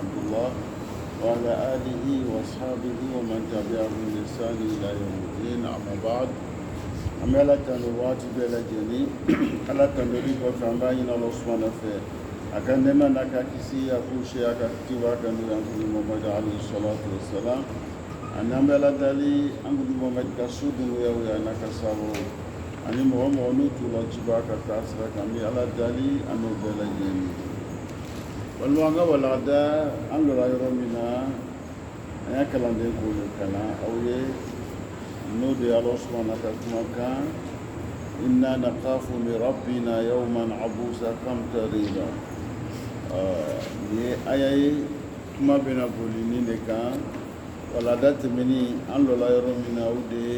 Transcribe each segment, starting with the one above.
عبد الله وعلى آله وأصحابه ومن تبعهم بإحسان إلى يوم الدين أما بعد أملا تنوات بلا جني ألا تنوري وفنباين الله سبحانه وتعالى أكنما نكاكسي أخوشي أكاكتوا كانوا ينقل محمد عليه الصلاة والسلام أنما دالي أنقل محمد كسود ويا نكسابو أني محمد نوتو لجبا كاسرا كمي على دالي أنو بلا جني والواقع والعدا أنقل يرومنا أنا كلام ده يقول كلام أويه نودي الله سبحانه وتعالى إنا نخاف من ربنا يوما عبوسا قمطريرا أي ما بين بوليني لكان ولا دات مني أن لا يرى من أودي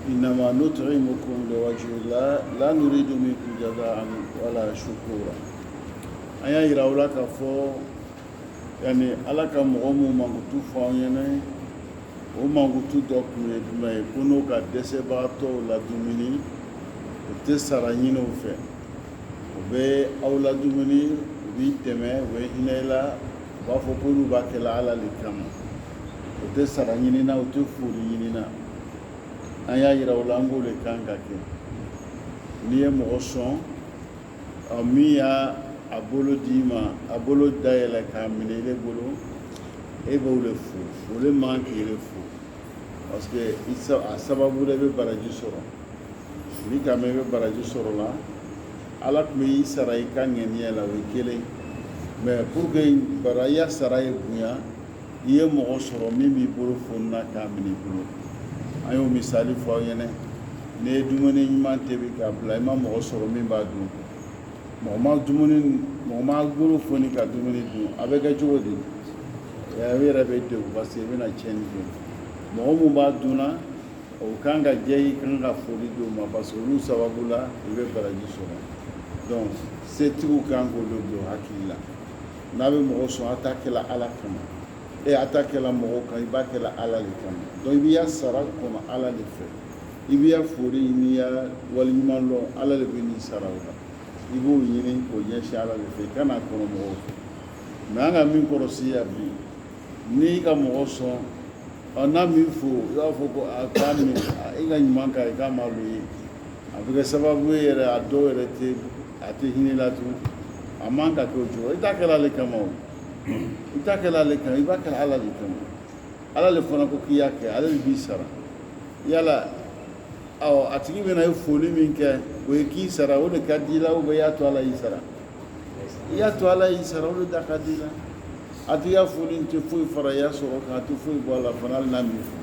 إنما نطعمكم لوجه الله لا نريد منكم جزاء ولا شكورا أي يراولا كفو يعني على كم غمو مغتو فاينه o mankutu dɔ kun ye jumɛn ye ko n'o ka dɛsɛbagatɔw ladumuni o tɛ sara ɲini o fɛ o bɛ aw ladumuni u b'i dɛmɛ u bɛ hinɛ i la u b'a fɔ k'olu b'a kɛla ala de kama o tɛ sara ɲini na o tɛ foli ɲini na an y'a yira o la an k'o de kan ka kɛ n'i ye mɔgɔ sɔn min y'a a bolo d'i ma a bolo dayɛlɛ k'a minɛ i bolo e b'o de fo o de man k'i de fo parce que a sababu de bɛ baraji sɔrɔ ni kama i bɛ baraji sɔrɔ la ala tun bɛ i sara i ka ŋaniya la o ye kelen mais pour que baraya sara ye bonya i ye mɔgɔ sɔrɔ min b'i bolo fonina k'a minɛ i bolo an y'o misali fɔ aw ɲɛna n'i ye dumuni ɲuman tobi k'a bila i ma mɔgɔ sɔrɔ min b'a dun mɔgɔ ma bolo foni ka dumuni dun a bɛ kɛ cogo di u yɛrɛ bɛ degun parce que i bɛna tiɲɛni kɛ mɔgɔ min b'a dunna o kan ka jɛ i kan ka foli di o ma parce que olu sababu la i bɛ baraji sɔrɔ donc setigiw kan k'olu don hakili la n'a bɛ mɔgɔ sɔn a t'a kɛla ala kama a t'a kɛla mɔgɔ kan i b'a kɛla ala de kama donc i b'i ya sara kɔnɔ ala de fɛ i b'i ya foli n'i ya waleɲuman dɔn ala de bɛ n'i sara o la i b'o ɲini k'o ɲɛsin ala de fɛ i kana kɔnɔ mɔgɔw fɛ mais an ka min kɔrɔsi ya bi n'i ka mɔgɔ sɔn n'a min fo i b'a fɔ ko a k'a min i ka ɲuman k'a ye k'a ma lo ye a bɛ kɛ sababu ye yɛrɛ a dɔw yɛrɛ tɛ hinɛ la tun a man ka kɛ o cogo i t'a kɛla ale kama o i t'a kɛla ale kama i b'a kɛla ala de kama ala de fana ko k'i y'a kɛ ale de b'i sara yala a tigi bɛna ye foli min kɛ o ye k'i sara o de ka di i la ou bien i y'a to ala y'i sara i y'a to ala y'i sara o de da ka di i la a t'i ka foli tɛ foyi fara i y'a sɔrɔ kan a tɛ foyi bɔ a la fana hali n'a min fɔ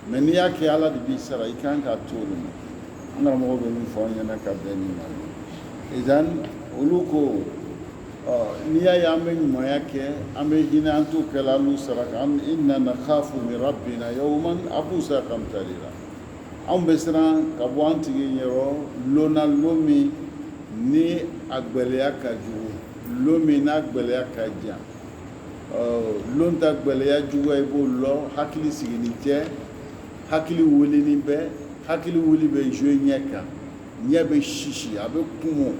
mais n'i y'a kɛ ala de b'i sara i kan k'a to o de ma an karamɔgɔ bɛ min fɔ an ɲɛna ka bɛn nin ma idan olu ko n'i y'a ye an bɛ ɲumanya kɛ an bɛ hinɛ an t'o kɛla an n'u sara kan inna nakhafu min rabbina yawman abusa qamtarira anw bɛ siran ka bɔ an tigi yɔrɔ lon na lon min ni a gbɛlɛya ka jugu lon min n'a gbɛlɛya ka jan lon ta gbɛlɛya juguya i b'o lɔ hakili sigini tɛ hakili wulini bɛ hakili wuli bɛ jouer ɲɛ kan ɲɛ bɛ sisi a bɛ kumu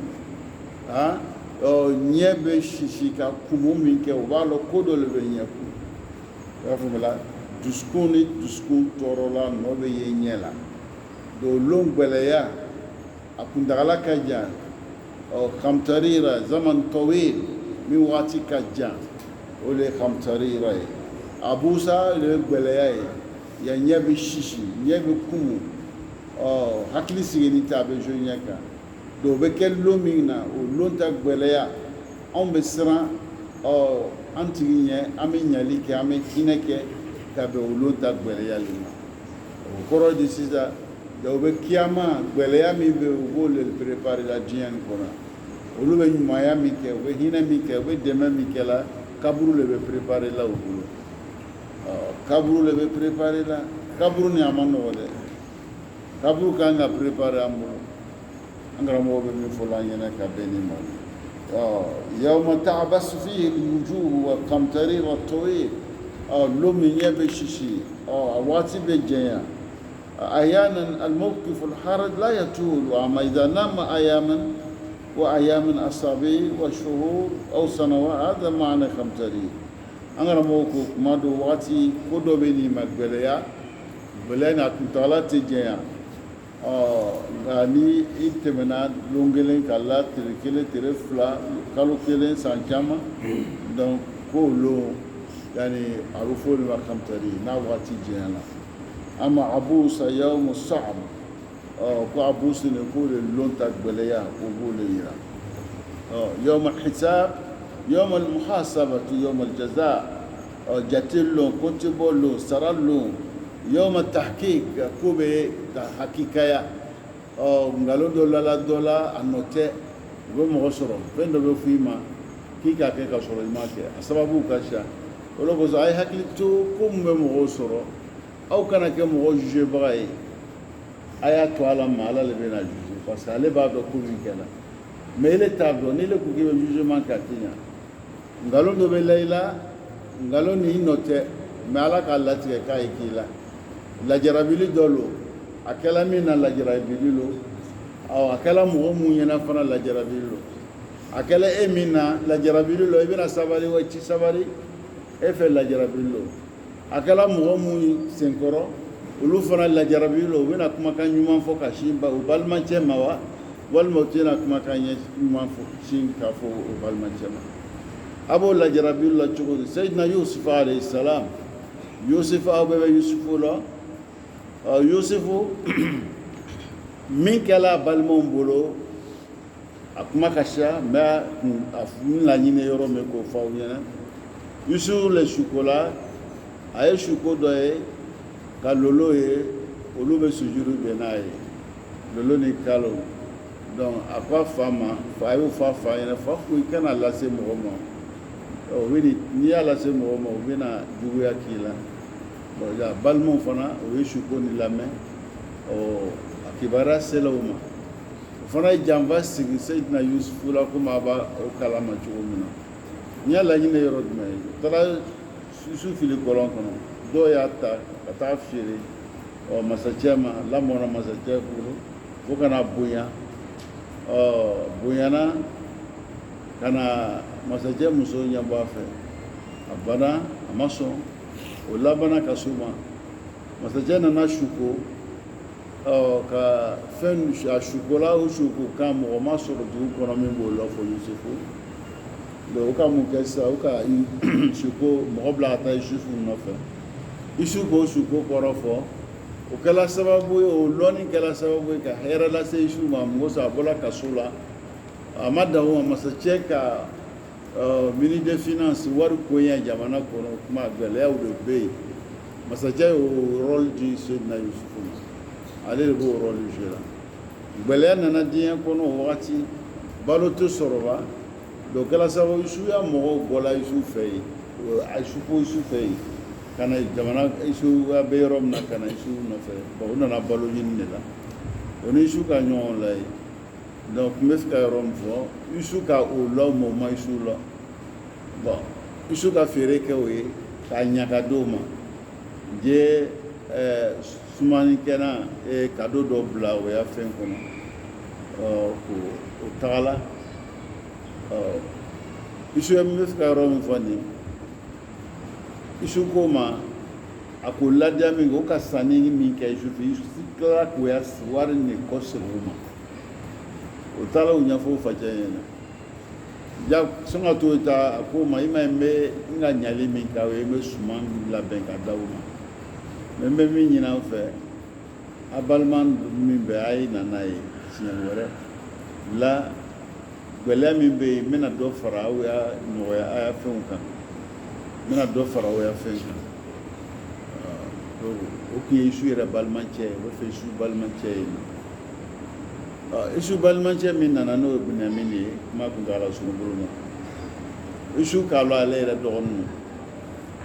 ɲɛ bɛ sisi ka kumu min kɛ o b'a lɔ ko dɔ le bɛ ɲɛ kun i b'a faamuya dusukun ni dusukun tɔɔrɔla nɔ bɛ ye ɲɛ la donc lon gbɛlɛya a kuntagala ka jan qamtarira zaman tawil min waati ka jan o de ye qamtarira ye abusa o de ye gbɛlɛya ye ya ɲɛ bɛ sisi ɲɛ bɛ kumu hakili sigini tɛ a bɛ jouer ɲɛ kan donc o bɛ kɛ lon min na o lon ta gbɛlɛya anw bɛ siran an tigi ɲɛ an bɛ ɲali kɛ an bɛ hinɛ kɛ ka bɛn o lon ta gbɛlɛya le ma o kɔrɔ de sisan donc o bɛ kiyama gbɛlɛya min bɛ u b'o le préparer la diɲɛ nin kɔnɔ olu bɛ ɲumanya min kɛ u bɛ hinɛ min kɛ u bɛ dɛmɛ min kɛ la kaburu le bɛ préparer la u bolo kaburu le bɛ préparer la kaburu ni a ma nɔgɔ dɛ kaburu kan ka préparer an bolo an karamɔgɔ bɛ min fɔ la an ɲɛna ka bɛn ni ma yawma ta'basu fihi al-wujuh wa qamtarira at-tawil lon min ɲɛ bɛ sisi a waati bɛ jɛnya أحيانا الموقف الحرج لا يطول، وأما إذا نام أياما وأيام أصابع وشهور أو سنوات هذا معنى خمتري أنا موكو ما دو واتي كودو بني مقبليا بلنا كنتالا تجيا غاني إتمنى لونجلين كلا تركيل ترفلا كالو كيلين سانجاما دون كولو يعني عرفوا لما خمتري نا واتي جيانا أما عبوس يوم الصعب ko abusi ne ko le lonta gbeleya ko bole yira يوم الحساب يوم المحاسبة يوم الجزاء جاتلو كتبولو سرالو يوم التحقيق كوبي حقيقة ngalo dola anote go mo soro pendo go fima kika ke ka soro imake sababu kasha olo go ay haklitu kum mo soro au kana ke mo juge bray aya to ala mala le bena juge parce que ale ba do ko kala mais il est tableau ni le ko ke jugement katinya ngalo do be leila ngalo ni note mais ala ka lati ka ikila la jarabili dolo akala mina la jarabili lo aw akala mo mu nyana fana la jarabili lo akala emina la jarabili lo ibina sabari wa ci sabari e fe la jarabili lo akala mo mu senkoro ulu fana la jarabili lo bina kuma kan nyuma fo ka shimba u balma chema wa wal motina kuma kan nyuma fo shin ka fo u balma chema abo la jarabili lo chugo sayyidina yusuf alayhi salam yusuf abu yusuf lo yusufu min kɛla balimaw bolo a kuma ka ca mais a laɲini yɔrɔ min k'o fɔ aw ɲɛna yusufu le suko la a ye suko dɔ ye ka lolo ye olu bɛ sujuru bɛn n'a ye lolo ni kalo donc a ko a fa ma a y'o fɔ a fa ɲɛna fa ko i kana lase mɔgɔ ma o bɛ n'i y'a lase mɔgɔ ma o bɛna juguya k'i la bon ya balmo fana o ye suko ni lamɛn a kibaruya sela o ma o fana ye janfa sigi Seydina Yusufu la komi a b'a o kalama cogo min na n y'a laɲini yɔrɔ jumɛn ye u taara su fili kɔlɔn kɔnɔ dɔw y'a ta ka taa feere masacɛ ma lamɔna masacɛ bolo fo kana bonya bonyana ka na masacɛ muso ɲɛbɔ a fɛ a bana a ma sɔn o labana ka suma masajɛ nana suko ka fɛn a sukola o suko kan mɔgɔ ma sɔrɔ dugu kɔnɔ min b'o la fɔ Yusufu donc o ka mun kɛ sisan o ka suko mɔgɔ bila ka taa Yusufu nɔfɛ Yusufu k'o suko kɔrɔ fɔ o kɛla sababu ye o lɔnni kɛla sababu ye ka hɛrɛ lase Yusufu ma mun kosɔn a bɔra kaso la a ma dan o ma masacɛ ka ministre des finances wari koɲɛ jamana kɔnɔ kuma gɛlɛyaw de bɛ yen masacɛ y'o rôle di Seydina Yusufu ma ale de b'o rôle jouer la gɛlɛya nana diɲɛ kɔnɔ o wagati balo tɛ sɔrɔ ba donc kɛla sababu Yusufu ya mɔgɔw bɔla Yusufu fɛ yen a suko Yusufu fɛ yen ka na jamana Yusufu bɛ yɔrɔ min na ka na Yusufu nɔfɛ bon o nana balo ɲini de la o ni Yusufu ka ɲɔgɔn la yen donc n bɛ fɛ ka yɔrɔ min fɔ Yusufu ka o la o ma Yusufu la bon Yusufu ka feere kɛ o ye k'a ɲaga d'o ma je sumanikɛla kado dɔ bila o ya fɛn kɔnɔ o tagala Yusufu ye n bɛ fɛ ka yɔrɔ min fɔ nin Yusufu ko ma a ko ladiya min kɛ o ka sanni min kɛ Yusufu tilala k'o ya wari de kɔ segin o ma o taara o ɲɛfɔ facɛ ɲɛna ja sɔn ka to ta a ko ma i ma ye n bɛ n ka ɲali min k'aw ye n bɛ suman labɛn ka d'aw ma mais n bɛ min ɲini aw fɛ a balima min bɛ a ye na n'a ye siɲɛ wɛrɛ la gɛlɛya min bɛ yen n bɛna dɔ fara aw ya nɔgɔya a ya fɛnw kan n bɛna dɔ fara aw ya fɛn kan o tun ye Yusufu yɛrɛ balimacɛ ye o bɛ fɛ Yusufu balimacɛ ye Yusufu balimacɛ min nana n'o ye Bunyamin ye kuma tun t'a la sunuguru ma Yusufu k'a lɔ ale yɛrɛ dɔgɔninw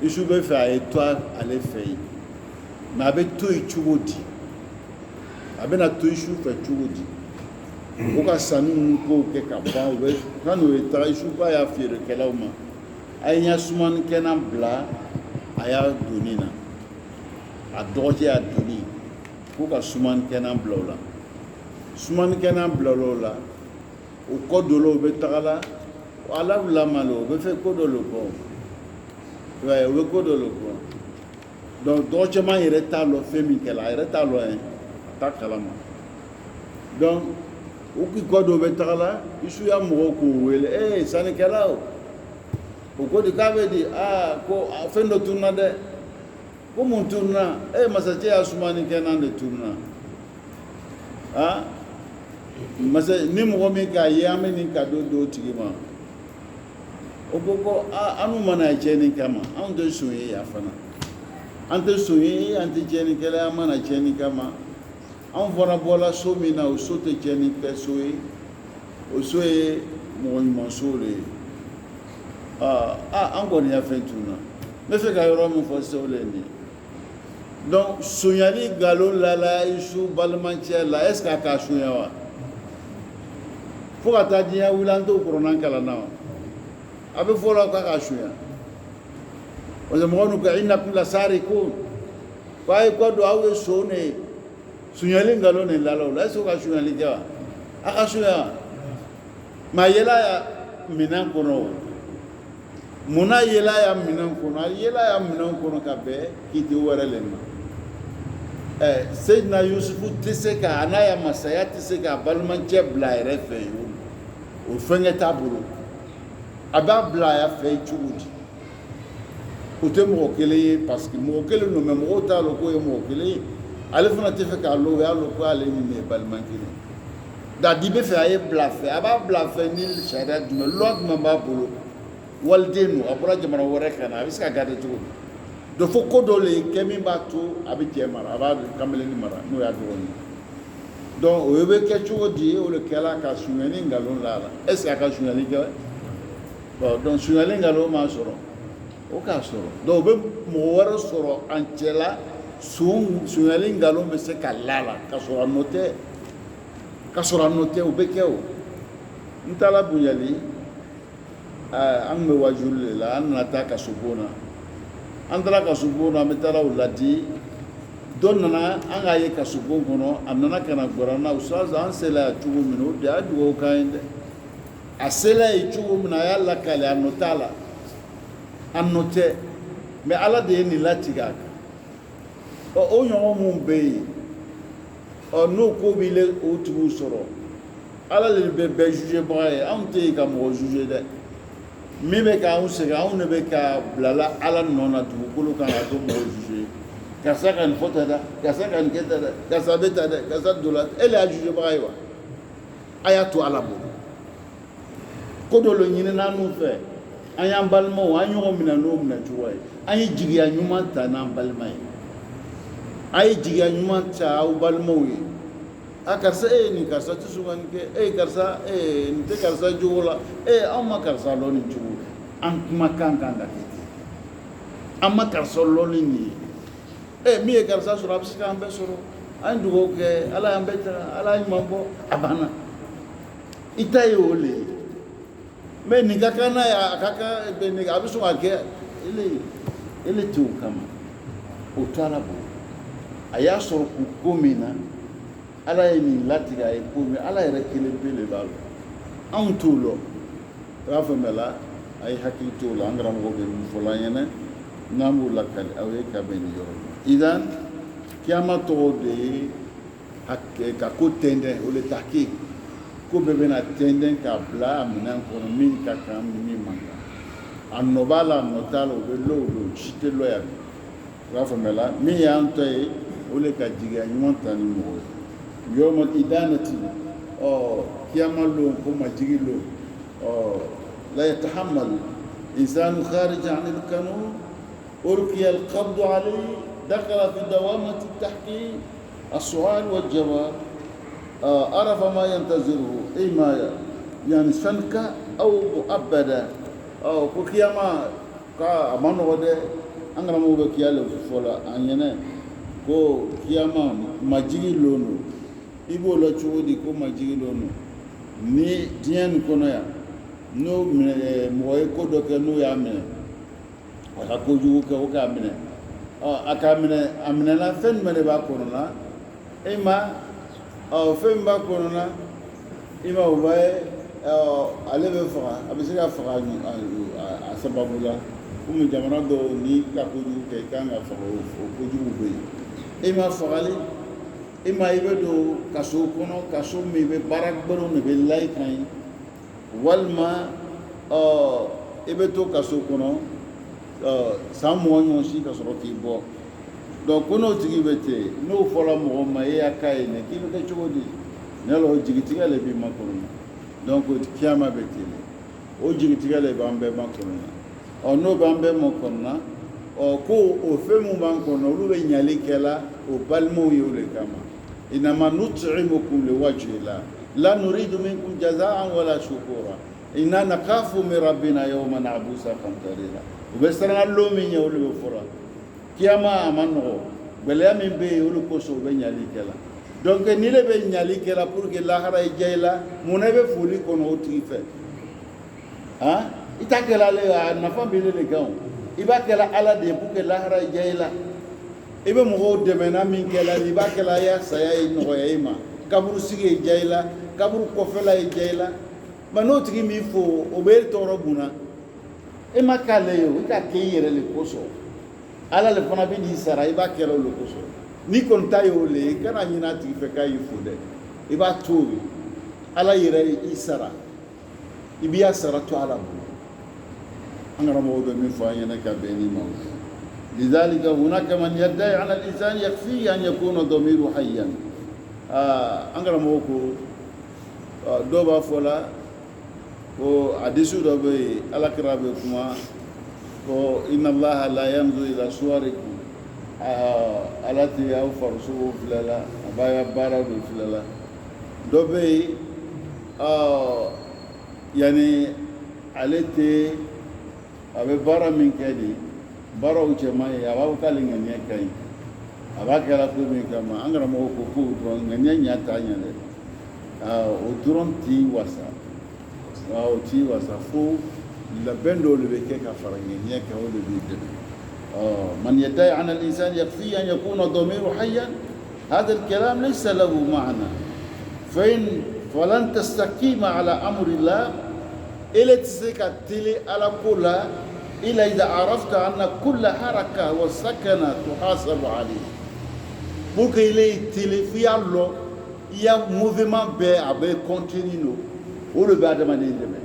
Yusufu bɛ fɛ a ye to ale fɛ yen mais a bɛ to yen cogo di a bɛna to Yusufu fɛ cogo di o ka sanni ninnu kow kɛ ka ban o bɛ kan n'o ye taga Yusufu ba y'a feerekɛlaw ma a ye ɲɛ sumanikɛla bila a y'a donni na a dɔgɔcɛ y'a donni k'o ka sumanikɛla bila o la sumanikɛla bila o la o kodolo be tagala ala lamalo be fe kodolo ko ouais o be kodolo ko donc dochement yere ta lo femi kala yere ta lo en ta kalama donc o ki kodo be tagala isu ya mo ko wele sani kala o ko di kabe di ko fendo tunna de ko mun tunna masaje asumani kenan de tunna masa ni mo mi ka yame ni ka do tigima o ko anu mana cheni kama an do suye ya fana an to suye an ti cheni kala mana cheni kama an fona bola so mi na o so te cheni ke suye o suye mo sole an go ni ya fentuna me fe ka yoro mo fo so le ni donc sunyali galo lala isu balmanche la est-ce ka sunyawa fo ka taa diɲɛ wulanto kɔrɔnan kalanna a bɛ fɔ la k'a ka sunya parce que mɔgɔ n'u ka innakum lasarikun ko a ye kɔ don aw ye so ne sunyali nkalon ne lala o la est-ce que o ka sunyali kɛ wa a ka sunya wa mais a yela ya minɛn kɔnɔ o munna a yela ya minɛn kɔnɔ a yela ya minɛn kɔnɔ ka bɛn kiti wɛrɛ le ma Seydina Yusufu tɛ se ka a n'a ya masaya tɛ se ka balimancɛ bila a yɛrɛ fɛ yen o fɛnkɛ t'a bolo a b'a bila a fɛ yen cogo di o tɛ mɔgɔ kelen ye parce que mɔgɔ kelen don mais mɔgɔw t'a dɔn k'o ye mɔgɔ kelen ye ale fana tɛ fɛ k'a lɔ o y'a lɔ ko ale ni nin ye balima kelen dadi bɛ fɛ a ye bila fɛ a b'a bila fɛ ni sariya jumɛn loi jumɛn b'a bolo waliden don a bɔra jamana wɛrɛ ka na a bɛ se ka garder cogo di donc fo ko dɔ le kɛ min b'a to a bɛ cɛ mara a b'a kamalenin mara n'o y'a dɔgɔnin donc o bɛ kɛ cogo di o de kɛla ka sunyali nkalon la est ce que a ka sunyali kɛ bon donc sunyali nkalon m'a sɔrɔ o k'a sɔrɔ donc o bɛ mɔgɔ wɛrɛ sɔrɔ an cɛ la sunyali nkalon bɛ se ka la la ka sɔrɔ a nɔ tɛ o bɛ kɛ o n taara bonyali an tun bɛ wajulu de la an nana taa kaso bon na an taara kaso bon na an bɛ taara o ladi dɔ nana an k'a ye kaso bon kɔnɔ a nana ka na gbɔra n na ustaz an sela yan cogo min na o de y'a dugawu k'an ye dɛ a sela yen cogo min na a y'a lakale a nɔ t'a la a nɔ tɛ mais ala de ye nin latigɛ a kan o ɲɔgɔn minnu bɛ yen n'o ko b'i le o tigiw sɔrɔ ala de bɛ bɛɛ jugebaga ye anw tɛ yen ka mɔgɔ juge dɛ min bɛ k'anw sɛgɛn anw de bɛ ka bilala ala nɔ na dugukolo kan ka to mɔgɔ juge karisa ka nin fɔ ta dɛ karisa ka nin kɛ ta dɛ karisa bɛ ta dɛ karisa dola e le y'a jugebaga ye wa a y'a to ala bolo ko dɔ le ɲinina n'u fɛ an y'an balimaw an ɲɔgɔn minɛ n'o minɛ cogo ye an ye jigiya ɲuman ta n'an balima ye a ye jigiya ɲuman ta aw balimaw ye a karisa e ye nin karisa tɛ sɔn ka nin kɛ karisa nin tɛ karisa jogo la anw ma karisa lɔ nin cogo an kumakan kan ka kɛ ten an ma karisa lɔ ni nin ye min ye karisa sɔrɔ a bɛ se k'an bɛɛ sɔrɔ an ye dugawu kɛ ala y'an bɛɛ ta ala ye ɲuman bɔ a banna i ta ye o le ye mais nin ka kan n'a ye a ka kan a bɛ sɔn ka kɛ ele tɛ o kama o to ala bolo a y'a sɔrɔ ko min na ala ye nin latigɛ a ye ko min ala yɛrɛ kelen pe de b'a lɔ anw t'o lɔ i b'a faamuya la a ye hakili t'o la an karamɔgɔ bɛ min fɔ la an ɲɛna n'an b'o lakali aw ye ka bɛn nin yɔrɔ ma idan kiyama tɔgɔ de ye ka ko tɛntɛn o le ta kɛ ko bɛɛ bɛna tɛntɛn k'a bila a minɛn kɔnɔ min ka kan min man kan a nɔ b'a la a nɔ t'a la o bɛ lɔ o lo si tɛ lɔ yan i b'a faamuya la min y'an tɔ ye o le ka jigiya ɲuman ta ni mɔgɔ ye yawmal idanati kiyama lon ko majigi lon la yatahammal insanu kharij an al-qanun urqiya al-qabd alayhi dakhala fi dawamati at-tahqiq as-su'al wal-jawab arafa ma yantaziruhu ima yani sanka aw mu'abbada ko kiyama ka amano de an gara mo be kiyale fola an yene ko kiyama majigi lono ibo la cogo di ko majigi lono ni diɲɛ nin kɔnɔ yan n'o mɔgɔ ye ko dɔ kɛ n'o y'a minɛ a ka kojugu kɛ o k'a minɛ a k'a minɛ a minɛna fɛn jumɛn de b'a kɔnɔna fɛn min b'a kɔnɔna i ma o b'a ye ale bɛ faga a bɛ se ka faga a sababu la komi jamana dɔw ni ka kojugu kɛ i kan ka faga o kojugu bɛ yen e ma fagali i bɛ don kaso kɔnɔ kaso min bɛ baara gbɛrɛw de bɛ la i kan ye walima i bɛ to kaso kɔnɔ san 20 ɲɔgɔn si ka sɔrɔ k'i bɔ donc ko n'o tigi bɛ ten n'o fɔra mɔgɔ ma e y'a k'a ye k'i bɛ kɛ cogo di ne la o jigitigɛ de b'i makɔnɔ donc kiyama bɛ ten o jigitigɛ de b'an bɛɛ makɔnɔ n'o b'an bɛɛ makɔnɔ ko o fɛn min b'an kɔnɔ olu bɛ ɲali kɛla o balimaw ye o de kama inama nut'imukum liwajhillah la nuridu minkum jaza'an wala shukura inna nakhafu min rabbina yawman abusa qamtarira u bɛ saraka min ye olu bɛ fɔra kiyama a ma nɔgɔ gɛlɛya min bɛ yen olu kosɔn u bɛ ɲali kɛla donc ni le bɛ ɲali kɛla pour que lahara i diya i la munna i bɛ foli kɔnɔ o tigi fɛ i ta kɛla ale a nafa bɛ ne de kan i b'a kɛla ala de ye pour que lahara i diya i la i bɛ mɔgɔw dɛmɛna min kɛla i b'a kɛla a ya saya ye nɔgɔya i ma kaburu sigi ye diya i la kaburu kɔfɛla ye diya i la mais n'o tigi m'i fo o bɛ e tɔɔrɔ mun na e ma k'ale ye o i ka kɛ i yɛrɛ de kosɔn ala le fana bɛ n'i sara i b'a kɛla o le kosɔn n'i kɔni ta ye o le ye i kana ɲinɛ a tigi fɛ k'a y'i fo dɛ i b'a to yen ala yɛrɛ i sara i b'i sara to ala bolo an karamɔgɔw bɛ min fɔ an ɲɛna ka bɛn ni ma لذلك هناك من يدعي على الإنسان يكفيه أن يكون ضميره حيا أنغرا موكو دوبا فولا ko hadisu dɔ bɛ yen alakira bɛ kuma ko inna allaha la yanzu ila suwarikum ala tɛ aw farisogo filɛ la a b'a baara de filɛ la dɔ bɛ yen yani ale tɛ a bɛ baara min kɛ de baaraw cɛman ye a b'a fɔ k'ale ŋaniya ka ɲi a b'a kɛra ko min kama an karamɔgɔ ko k'o dɔrɔn ŋaniya ɲɛ t'a ɲɛ dɛ o dɔrɔn t'i wasa o t'i wasa fo labɛn dɔw de bɛ kɛ ka fara ŋaniya kan o de b'i dɛmɛ من يدعي عن الإنسان يكفيه أن يكون ضميره حيا هذا الكلام ليس له معنى فلن تستقيم على أمر الله إلا تسكتلي على كل إلا إذا عرفت أن كل حركة وسكنة تحاسب عليه pour que il télé allo il y a mouvement be abe continue o le ba demande deme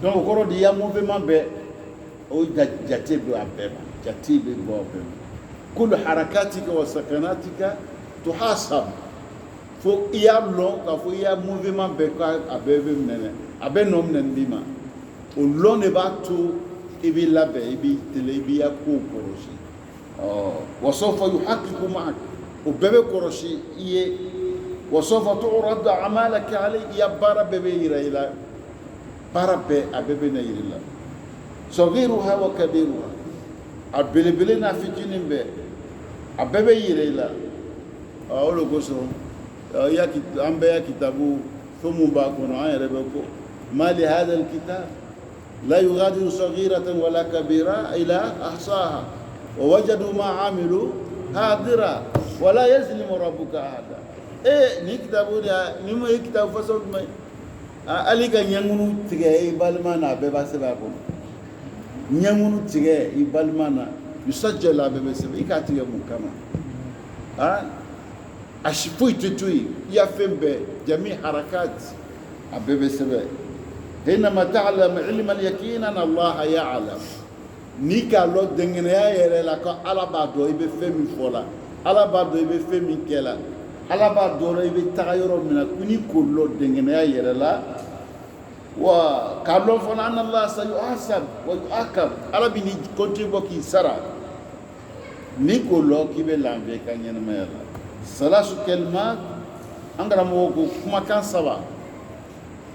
donc ko di ya mouvement be o jate be abe jate be bo be كل حركاتك وسكناتك تحاسب fo iya lo ka fo iya mouvement be ka abe be menene abe nom nen bima o lo ne ba to ibi labe ibi tele ibi ya ko koroshi wasofa yuhaqiqu ma'ak o bebe koroshi iye wasofa tu'rad a'malaka alayhi ya bara bebe ila bara be abebe na ila saghiruha wa kabiruha abelebele na fitinin be abebe ila o lo goso ya ambe ya kitabu thumu ba kono ayere be ko mali hada alkitab لا يغادر صغيرة ولا كبيرة إلا أحصاها ووجدوا ما عملوا حاضرا ولا يظلم ربك أحدا نكتبوا نمو يكتب فصل ما عليك نيمونو تيجي بالمانا بباسبابون نيمونو تيجي بالمانا يسجل بباسباب يكاتي مكما أشفوي تتوي يفهم بجميع حركات بباسباب حينما تعلم علم اليقين أن الله يعلم نيكا لو دنگنيا يرلا كو على بعضو يبي فمي فولا على بعضو يبي فمي كلا على بعضو يبي تغير من كوني كلو دنگنيا يرلا وقالوا فلا أن الله سيحاسب ويعاقب على بني كونتيبو كي سرا نيكو لو كيبي لامبي كان ينما يرلا ثلاث كلمات انغرا موكو كما كان سبا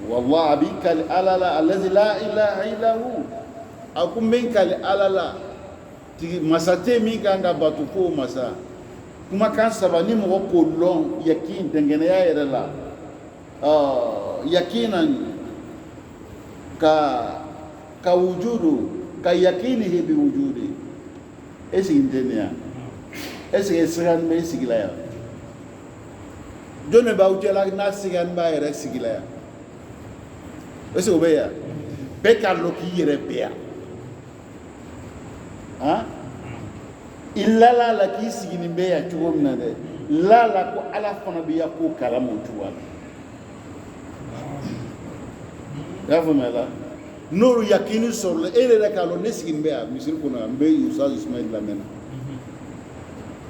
والله أبيك الألالا الذي لا إله إلا هو أكون منك الألالا مساتي منك أنك باتوكو مسا كما كان سباني موكو لون يكين دنجنيا يرلا يكينا كوجوده كيكينه بوجوده إيش إنتنيا إيش إسرائيل ما يسيغلايا جون باوجي لا ناسيغان با يرسيغلايا est-ce que vous voyez bɛɛ k'a lɔn k'i yɛrɛ bɛ yan i lala la k'i sigi nin bɛ yan cogo min na dɛ lala ko ala fana bɛ yan k'o kalama o cogoya la i y'a faamuya la n'olu yakini sɔrɔla e yɛrɛ k'a lɔn ne sigi nin bɛ yan misiri kɔnɔ yan n bɛ Ustaz Ismail lamɛnna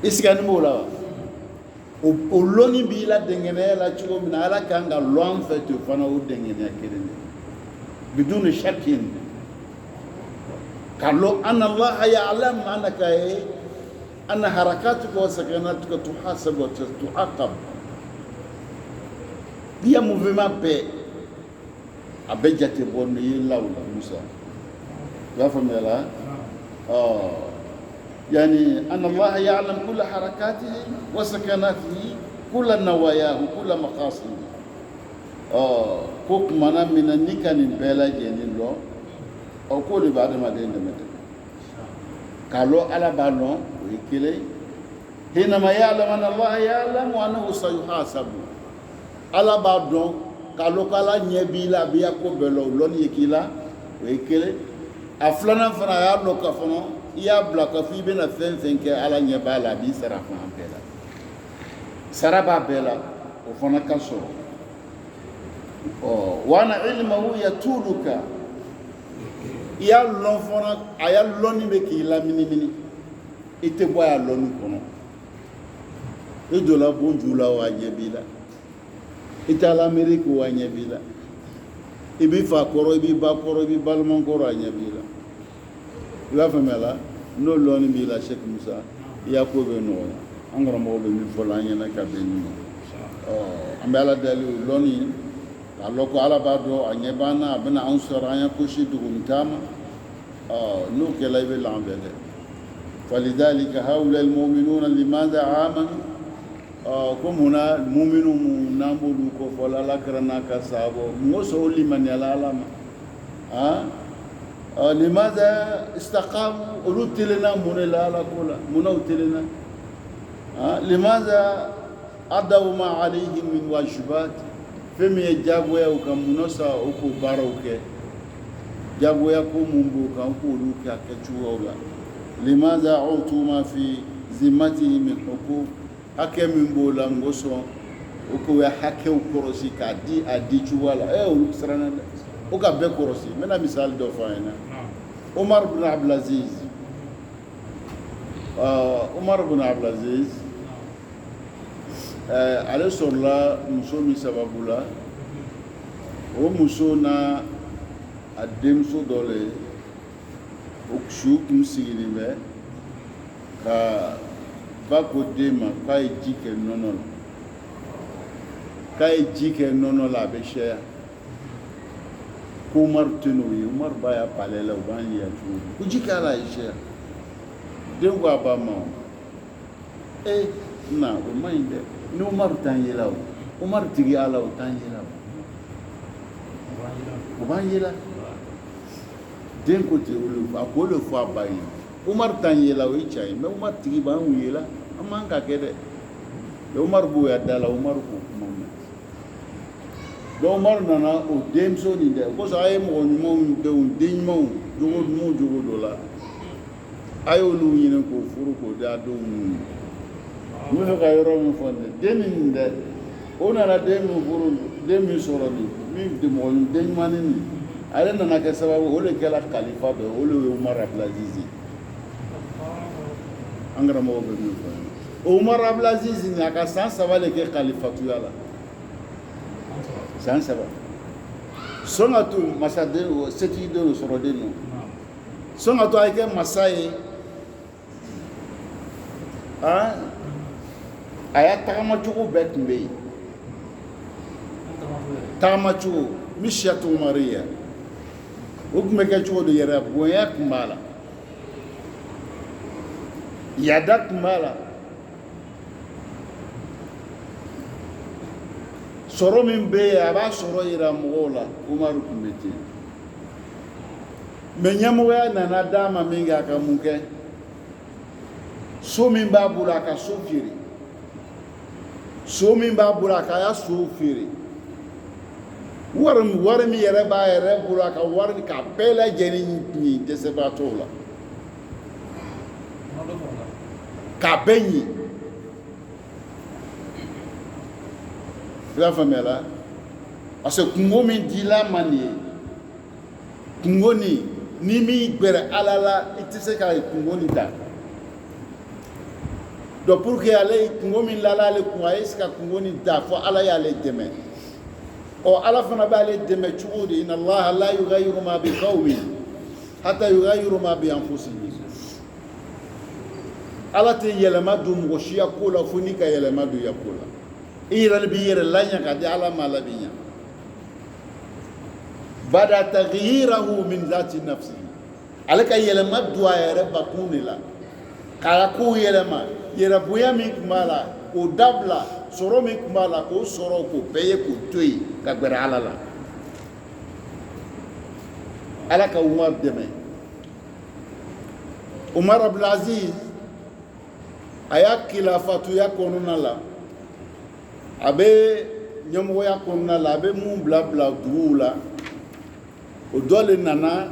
i sigani b'o la wa o lɔnni b'i la dɛngɛnɛya la cogo min na ala kan ka lɔn an fɛ ten fana o dɛngɛnɛya kelen de biduni shakin kalau anna Allah ya'lam annaka anna harakatuka wa sakanatuka tuhasab wa tu'aqab dia mouvement bɛɛ a bɛ jate bɔ ni ye lawla Musa i y'a faamuya la يعني أن الله يعلم كل حركاته وسكناته كل نواياه كل مقاصده كوك منا من النكان بلا جنين لو أو كل بعد ما دين دمت قالوا على بالون ويكلي حينما يعلم أن الله يعلم وأنه سيحاسب على بالون قالوا كلا نبيلا بيأكل بلو لون يكلا ويكلي أفلانا فنا يعلو كفنا i y'a bila ka fɔ i bɛna fɛn fɛn kɛ ala ɲɛ b'a la a b'i sara fan bɛɛ la sara b'a bɛɛ la o fana ka sɔrɔ wa ana ilmahu yatuluka i y'a lɔn fana a y'a lɔnni bɛ k'i laminimini i tɛ bɔ a y'a lɔnni kɔnɔ i donna bon ju la o a ɲɛ b'i la i taara Ameriki o a ɲɛ b'i la i b'i fa kɔrɔ i b'i ba kɔrɔ i b'i balima kɔrɔ a ɲɛ b'i la i b'a faamuya la n'o lɔnni b'i la Sheikh Musa i y'a ko bɛ nɔgɔya an karamɔgɔ bɛ min fɔ la an ɲɛna ka bɛn nin ma an bɛ ala deli o lɔnni k'a lɔn ko ala b'a dɔn a ɲɛ b'an na a bɛna anw sɔrɔ an ya kosi duguni taama n'o kɛla i bɛ lan bɛɛ dɛ falidhalika haula almu'minuna limadha amanu ko munna mu'minu n'an b'olu kɔfɔ ala kɛra n'a ka saabɔ mɔgɔ sɔrɔ limaniyala ala ma لماذا استقاموا قلت لنا من لا قولا منوت لنا لماذا أدوا ما عليهم من واجبات فم يجابوا وكم منصا وكو باروك جابوا يكم منبوك وقولوا كاكتشوا لماذا عطوا ما في ذمتهم من حقوق حكم من بولا ngosو وكو يحكي وكرسي كادي ادي تشوالا ولكسرنا وكا بكرسي من مثال دو فاينا عمر بن عبد العزيز عليه الصلاة مسومي سببولا ومسونا الدمسو دولي وكشوك مسيني مي كا باكو ديما كاي جيكي نونو لا بشيا Umar tunuyi Umar baya palela ubangi ya chuo kujikala isha dengo abama na umainde ni Umar tanyela Umar tigala utanyela ubanyela dengo te ulu akolo fa bayi Umar tanyela wichai me Umar tigi ba uyela amanga kede Umar bu ya dala Umar ku donc Umar nana o denmuso nin dɛ ko a ye mɔgɔ ɲumanw denw den ɲumanw jogo dɔ la a y'olu ɲini k'o furu k'o d'a denw ninnu n bɛ fɛ ka yɔrɔ min fɔ nin den min dɛ o nana den min furu den min sɔrɔ nin min den ɲumanin nin ale nana kɛ sababu o de kɛra kalifa dɔ o de ye Umar Abdulaziz an karamɔgɔ bɛ min fɔ o Umar Abdulaziz nin a ka san 3 de kɛ kalifatuya la san 3 sɔn ka to masaden o setigi sɔrɔ den nɔ sɔn ka to a ye kɛ masa ye a y'a tagamacogo bɛɛ tun bɛ yen tagamacogo misiyatu umariya o tun bɛ kɛ cogo de yɛrɛ bonya tun b'a la yada tun b'a la sɔrɔ min bɛ yen a b'a sɔrɔ yira mɔgɔw la Umaru tun bɛ ten mɛ ɲɛmɔgɔya nana d'a ma min kɛ a ka mun kɛ so min b'a bolo a ka so feere so min b'a bolo a ka y'a so feere wari min yɛrɛ b'a yɛrɛ bolo a ka wari k'a bɛɛ lajɛlen ɲi dɛsɛbagatɔw la k'a bɛɛ ɲi i y'a faamuya la parce que kungo min dila man nin ye kungo nin ni min gbɛrɛ ala la i tɛ se ka kungo nin ta donc pour que ale kungo min lala ale kun a ye se ka kungo nin ta fo ala y'ale dɛmɛ ala fana b'ale dɛmɛ cogo di inna allaha la yughayyiru ma bi qawmin hatta yughayyiru ma bi anfusihim ala tɛ yɛlɛma don mɔgɔ si ya ko la fo n'i ka yɛlɛma don i ya ko la i yɛrɛ de b'i yɛrɛ laɲa ka di ala ma ala b'i ɲa bada taghyirahu min zati nafsihi ale ka yɛlɛma don a yɛrɛ bakun de la k'a kow yɛlɛma yɛrɛ bonya min tun b'a la k'o dabila sɔrɔ min tun b'a la k'o sɔrɔ k'o bɛɛ ye k'o to yen ka gbɛrɛ ala la ala ka umar dɛmɛ umar abdulaziz a y'a kilafatuya kɔnɔna la a bɛ ɲɛmɔgɔya kɔnɔna la a bɛ mun bila duguw la o dɔ le nana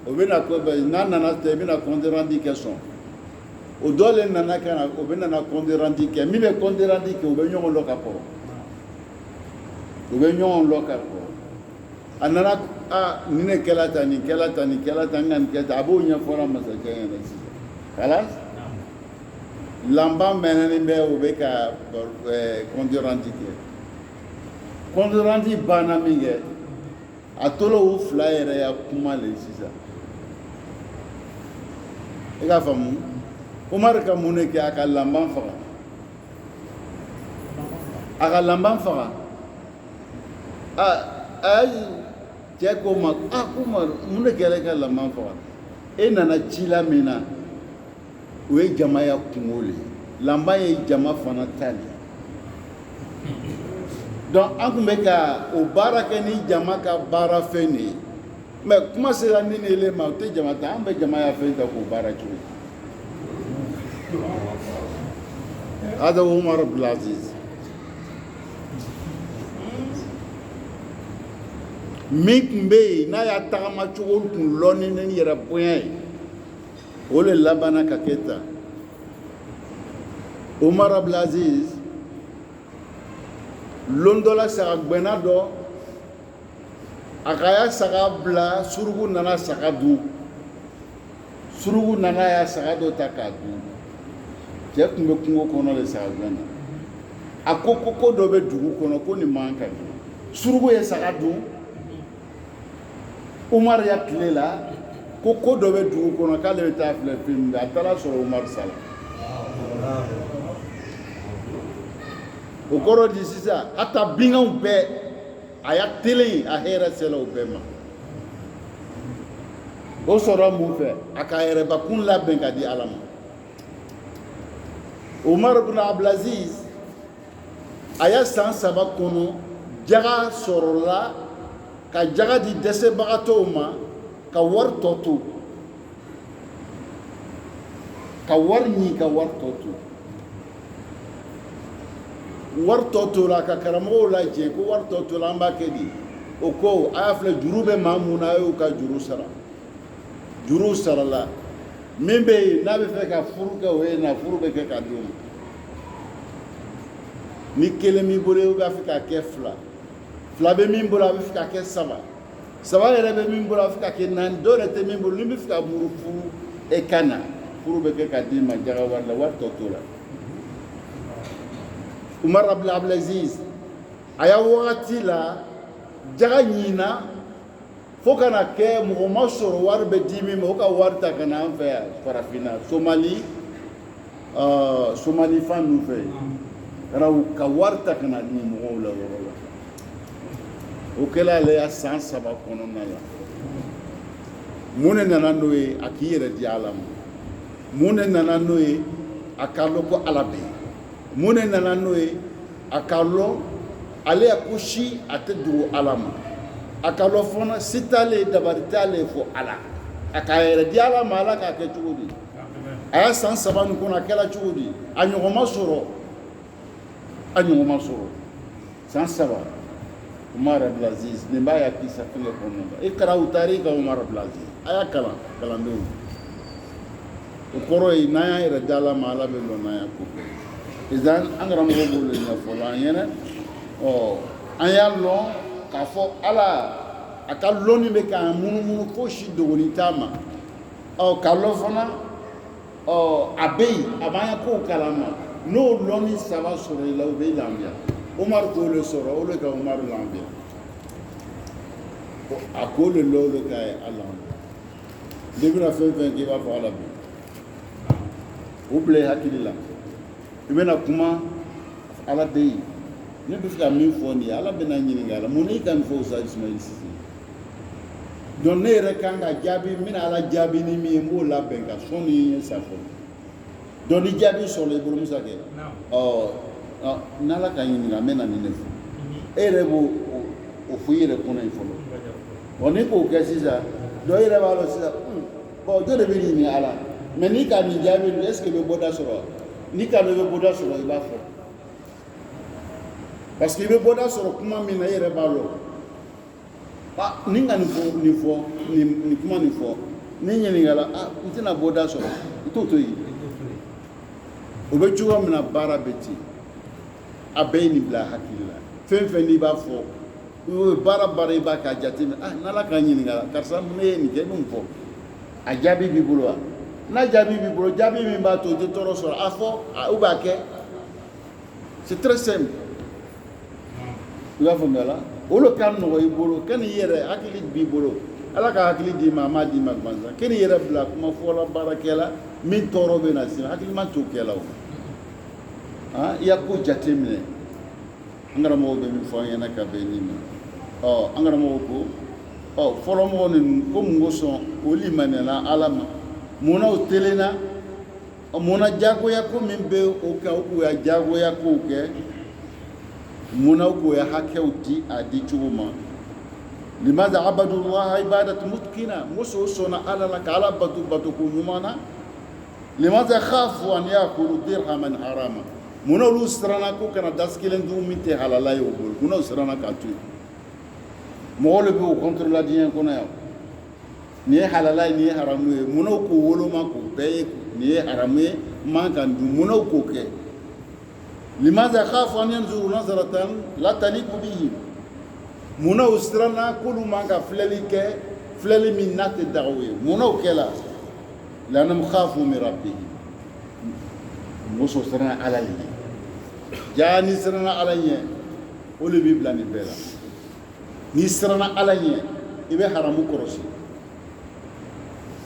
o bɛna n'a nana tɛ i bɛna compte rendu kɛ sɔn o dɔ le nana ka na o bɛ nana compte rendu kɛ min bɛ compte rendu kɛ o bɛ ɲɔgɔn lɔ ka kɔrɔ o bɛ ɲɔgɔn lɔ ka kɔrɔ a nana nin ne kɛla tan nin kɛla tan nin kɛla tan n ka nin kɛ tan a b'o ɲɛfɔra masakɛ ɲɛna sisan kala lanban mɛnɛni bɛ o bɛ ka compte rendu kɛ compte rendu banna min kɛ a tora o fila yɛrɛ ya kuma le sisan i k'a faamu umar ka mun de kɛ a ka lanban faga a ka lanban faga cɛ ko ma umar mun de kɛra i ka lanban faga e nana ci la min na o ye jama ya kungo le lanban ye jama fana ta le donc an tun bɛ ka o baara kɛ ni jama ka baara fɛn de ye mais kuma sera ni ne ma o tɛ jama ta an bɛ jama ya fɛn ta k'o baara cogo هذا عمر عبد العزيز min tun bɛ yen n'a y'a tagama cogo tun lɔnni ni yɛrɛ bonya ye o le labanna ka kɛ tan Umar Abdul Aziz lon dɔ la saga gbɛnna dɔ a ka y'a saga bila surugu nana saga dun surugu nana y'a saga dɔ ta k'a dun cɛ tun bɛ kungo kɔnɔ de saga gɛn na a ko dɔ bɛ dugu kɔnɔ ko nin man ka dun surugu ye saga dun Umar ya tile la ko dɔ bɛ dugu kɔnɔ k'ale bɛ taa filɛ film a taara sɔrɔ Umar sala o kɔrɔ di sisan hata binganw bɛɛ a y'a telen a hɛrɛ sela o bɛɛ ma o sɔrɔ mun fɛ a ka yɛrɛbakun labɛn ka di Ala ma Umar ibn Abdulaziz a y'a san 3 kɔnɔ jaga sɔrɔla ka jaga di dɛsɛbagatɔw ma ka wari tɔ to ka wari ɲi ka wari tɔ to wari tɔ tora ka karamɔgɔw lajɛ ko wari tɔ tora an b'a kɛ di o ko a y'a filɛ juru bɛ maa mun na a y'o ka juru sara juru sarala min bɛ yen n'a bɛ fɛ ka furu kɛ o ye na furu bɛ kɛ ka d'o ma ni kelen b'i bolo i b'a fɛ ka kɛ fila fila bɛ min bolo a bɛ fɛ ka kɛ saba saba yɛrɛ bɛ min bolo a bɛ fɛ ka kɛ naani dɔw yɛrɛ tɛ min bolo ni bɛ fɛ ka muru furu e ka na furu bɛ kɛ ka d'i ma jaga wari la wari tɔ tora Umar Abdul Aziz a y'a wagati la jaga ɲina fo ka na kɛ mɔgɔ ma sɔrɔ wari bɛ di min ma o ka wari ta ka na an fɛ yan farafinna Somali fan ninnu fɛ ka wari ta ka na di mɔgɔw la yɔrɔ la o kɛla ale ya san 3 kɔnɔna la mun de nana n'o ye a k'i yɛrɛ di Ala ma mun de nana n'o ye a k'a dɔn ko Ala bɛ yen mun de nana n'o ye a k'a dɔn ale ya ko si a tɛ dogo Ala ma a k'a dɔn fana si t'ale dabali t'ale fo Ala a k'a yɛrɛ di Ala ma Ala k'a kɛ cogo di a y'a san 3 nin kɔnɔ a kɛra cogo di a ɲɔgɔn ma sɔrɔ san 3 Umar Abdulaziz nin b'a ya kisa fɛngɛ kɔnɔ kan e kɛra u taar'i ka Umar Abdulaziz a y'a kalandenw o kɔrɔ ye n'an y'an yɛrɛ da Ala ma Ala bɛ lɔn n'an y'a ko kɛ izan an karamɔgɔ b'o le ɲɛfɔ an ɲɛna an y'a lɔn k'a fɔ Ala a ka lɔnni bɛ k'an munumunu fo si dogoni t'a ma k'a lɔn fana a bɛ yen a b'an ya kow kalama n'o lɔnni saba sɔrɔ i la o bɛ lafiya Umar k'o le sɔrɔ o le ka Umar lafiya a k'o le lɔ o le ka Ala n'i bɛna fɛn fɛn kɛ i b'a fɔ Ala bɛ o bila i hakili la i bɛna kuma Ala bɛ yen ne bɛ fɛ ka min fɔ nin ye Ala bɛna ɲininka a la mun na i ka nin fɔ o sa Ismail Sise donc ne yɛrɛ kan ka jaabi n bɛna Ala jaabi ni min ye n b'o labɛn ka sɔnni n sa fɔlɔ donc ni jaabi sɔrɔla i bolo Musa kɛ n'Ala ka ɲininka n bɛna nin de fɔ e yɛrɛ b'o fɔ i yɛrɛ kɔnɔ yen fɔlɔ bon n'i k'o kɛ sisan donc e yɛrɛ b'a dɔn sisan bon dɔ de bɛ ɲininka Ala mais n'i ka nin jaabi dun est ce que i bɛ bɔda sɔrɔ n'i ka dɔn i bɛ bɔda sɔrɔ i b'a fɔ parce que i bɛ bɔda sɔrɔ kuma min na i yɛrɛ b'a dɔn ni ka nin kuma nin fɔ ni ɲininkala n tɛna bɔda sɔrɔ i t'o to yen o bɛ cogoya min na baara bɛ ten a bɛɛ ye nin bila hakili la fɛn fɛn n'i b'a fɔ o ye baara i b'a k'a jateminɛ n'Ala ka ɲininkala karisa ne ye nin kɛ i bɛ nin fɔ a jaabi b'i bolo wa n'a jaabi b'i bolo jaabi min b'a to i tɛ tɔɔrɔ sɔrɔ a fɔ u b'a kɛ c'est très simple i b'a faamuya la olu ka nɔgɔ i bolo kɛ n'i yɛrɛ hakili b'i bolo Ala ka hakili d'i ma a m'a d'i ma gansan kɛ n'i yɛrɛ bila kuma fɔla baarakɛla min tɔɔrɔ bɛ na se hakili ma t'o kɛ la o i y'a ko jateminɛ an karamɔgɔ bɛ min fɔ an ɲɛna ka bɛn nin ma an karamɔgɔ ko fɔlɔ mɔgɔ ninnu ko mun kosɔn o limaniyala Ala ma munna o telenna munna jagoya ko min bɛ o kan o k'u ya jagoya kow kɛ munna o k'u ya hakɛw di a di cogo ma limaza abadullaha ibadatu mutkina muso sɔnna Ala la ka Ala bato ko ɲuman na limaza khafu an yakulu dirhaman harama munna olu siranna ko kana dasi kelen dun min tɛ halala ye o bolo munna o siranna k'a to yen mɔgɔw le bɛ o contrôler diɲɛ kɔnɔ yan nin ye halala ye nin ye haramu ye munna o k'o woloma k'o bɛɛ ye nin ye haramu ye man kan dun munna o k'o kɛ limaza khafu an yanzuru nazaratan la taliqu bihim munna o siranna k'olu man ka filɛli kɛ filɛli min n'a tɛ daga o ye munna o kɛla liannahum khafu min rabbihim muso siranna Ala ɲɛ jaa n'i siranna Ala ɲɛ o le b'i bila nin bɛɛ la n'i siranna Ala ɲɛ i bɛ haramu kɔlɔsi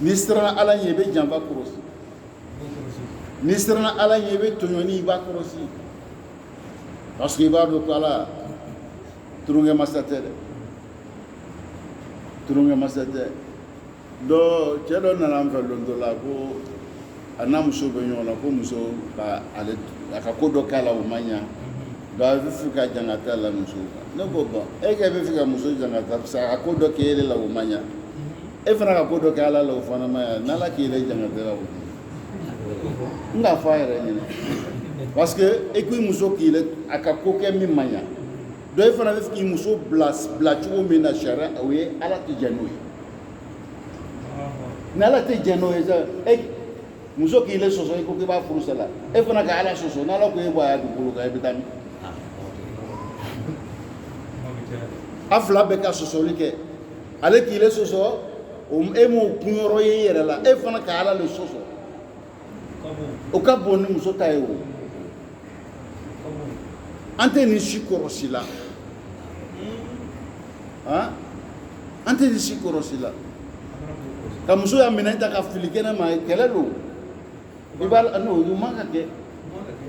n'i siranna Ala ɲɛ i bɛ janfa kɔlɔsi n'i siranna Ala ɲɛ i bɛ tɔɲɔni i b'a kɔlɔsi parce que i b'a dɔn ko Ala turunkɛ masa tɛ dɛ turunkɛ masa tɛ cɛ dɔ nana an fɛ don dɔ la ko a n'a muso bɛ ɲɔgɔn na ko muso a ka ko dɔ k'a la o ma ɲa donc a bɛ fɛ ka jangata la muso kan ne ko bon e kɛ bɛ fɛ ka muso jangata parce que a ka ko dɔ kɛ e la o ma ɲa e fana ka ko dɔ kɛ Ala la o fana ma ɲa n'Ala k'i yɛrɛ jangata la o n k'a fɔ a yɛrɛ ɲɛna parce que e ko i muso k'i a ka ko kɛ min ma ɲa donc e fana bɛ fɛ k'i muso bila cogo min na sariya o ye Ala tɛ jɛn n'o ye ni Ala tɛ jɛn n'o ye sa muso k'i le sɔsɔ i ko k'i b'a furu sa la e fana ka Ala sɔsɔ n'Ala ko e bɔ a y'a dugukolo kan e bɛ taa min a fila bɛɛ ka sɔsɔli kɛ ale k'i le sɔsɔ e m'o kunyɔrɔ ye i yɛrɛ la e fana ka Ala le sɔsɔ o ka bon ni muso ta ye o an tɛ nin si kɔrɔsi la an tɛ nin si kɔrɔsi la ka muso ya minɛ ta ka fili kɛnɛ ma kɛlɛ don i b'a n'o o man ka kɛ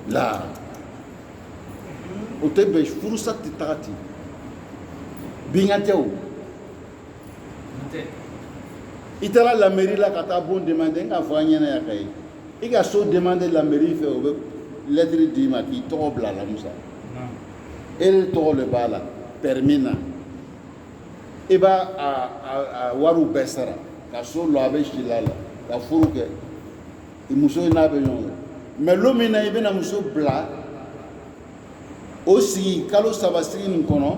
la o tɛ bɛn furusa tɛ taga ten binkan tɛ o i taara la mairie la ka taa bon demander n k'a fɔ an ɲɛna yan ka ye i ka so demander la mairie fɛ o bɛ lettre d'i ma k'i tɔgɔ bila a la Musa e de tɔgɔ le b'a la permis na i b'a a wariw bɛɛ sara ka so lɔ a bɛ si la ka furu kɛ muso in n'a bɛ ɲɔgɔn kan mais don min na i bɛna muso bila o sigi kalo saba sigi nin kɔnɔ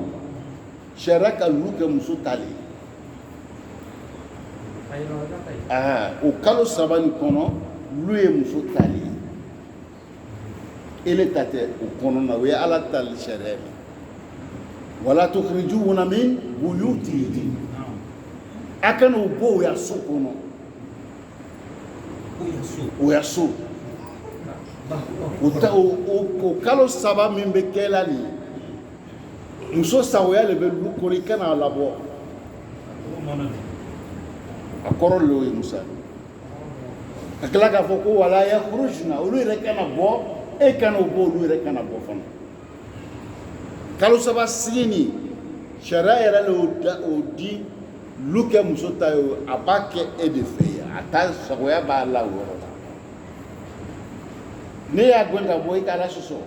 sariya ka lu kɛ muso tali o kalo 3 nin kɔnɔ lu ye muso tali ele ta tɛ o kɔnɔna o ye ala tali sariya ye wala tukhrijuhunna min buyutihim a kana u bɔ u ya so kɔnɔ o ya so o kalo 3 min bɛ kɛ la nin muso sagoya le bɛ lu kɔnɔ i kana a labɔ a kɔrɔ le o ye musa a tila k'a fɔ ko wala yakhrujna olu yɛrɛ kana bɔ e kana o bɔ olu yɛrɛ kana bɔ fana kalo 3 sigi nin sariya yɛrɛ le o di lu kɛ muso ta ye a b'a kɛ e de fɛ yen a ta sagoya b'a la o yɔrɔ la ne y'a gɛn ka bɔ i k'a la sɔsɔ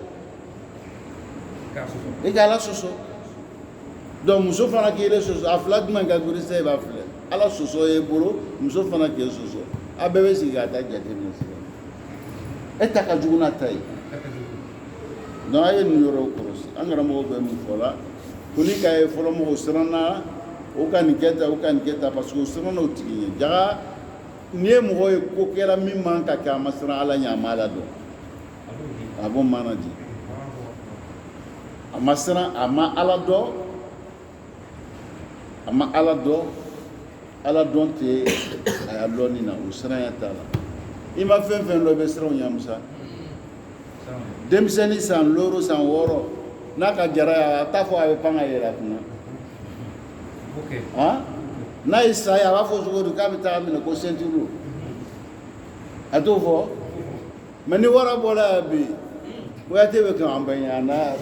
i k'a la sɔsɔ donc muso fana k'i yɛrɛ sɔsɔ a fila jumɛn ka gori sa i b'a filɛ ala sɔsɔ ye bolo muso fana k'e sɔsɔ a bɛɛ bɛ sigi k'a ta jateminɛ sisan e ta ka jugu n'a ta ye donc a ye nin yɔrɔw kɔlɔsi an karamɔgɔ bɛ min fɔ la ko ni k'a ye fɔlɔ mɔgɔw siranna o ka nin kɛ tan o ka nin kɛ tan parce que o siranna o tigi ye jaga n'i ye mɔgɔ ye ko kɛra min man ka kɛ a ma siran ala ɲɛ a ma ala dɔn a b'o mana di a ma siran a ma ala dɔn a ma ala dɔn ala dɔn tɛ a y'a dɔn nin na o siranya t'a la i ma fɛn fɛn dɔn i bɛ siran o ɲɛ musa denmisɛnnin san looro san 6 n'a ka jara ye a t'a fɔ a bɛ pan ka yɛlɛ a kunna n'a ye sa ye a b'a fɔ cogo di k'a bɛ taa minɛ ko ceinture a t'o fɔ mais ni wara bɔra yan bi Kuyate bɛ kan an bɛ ɲɛ n'a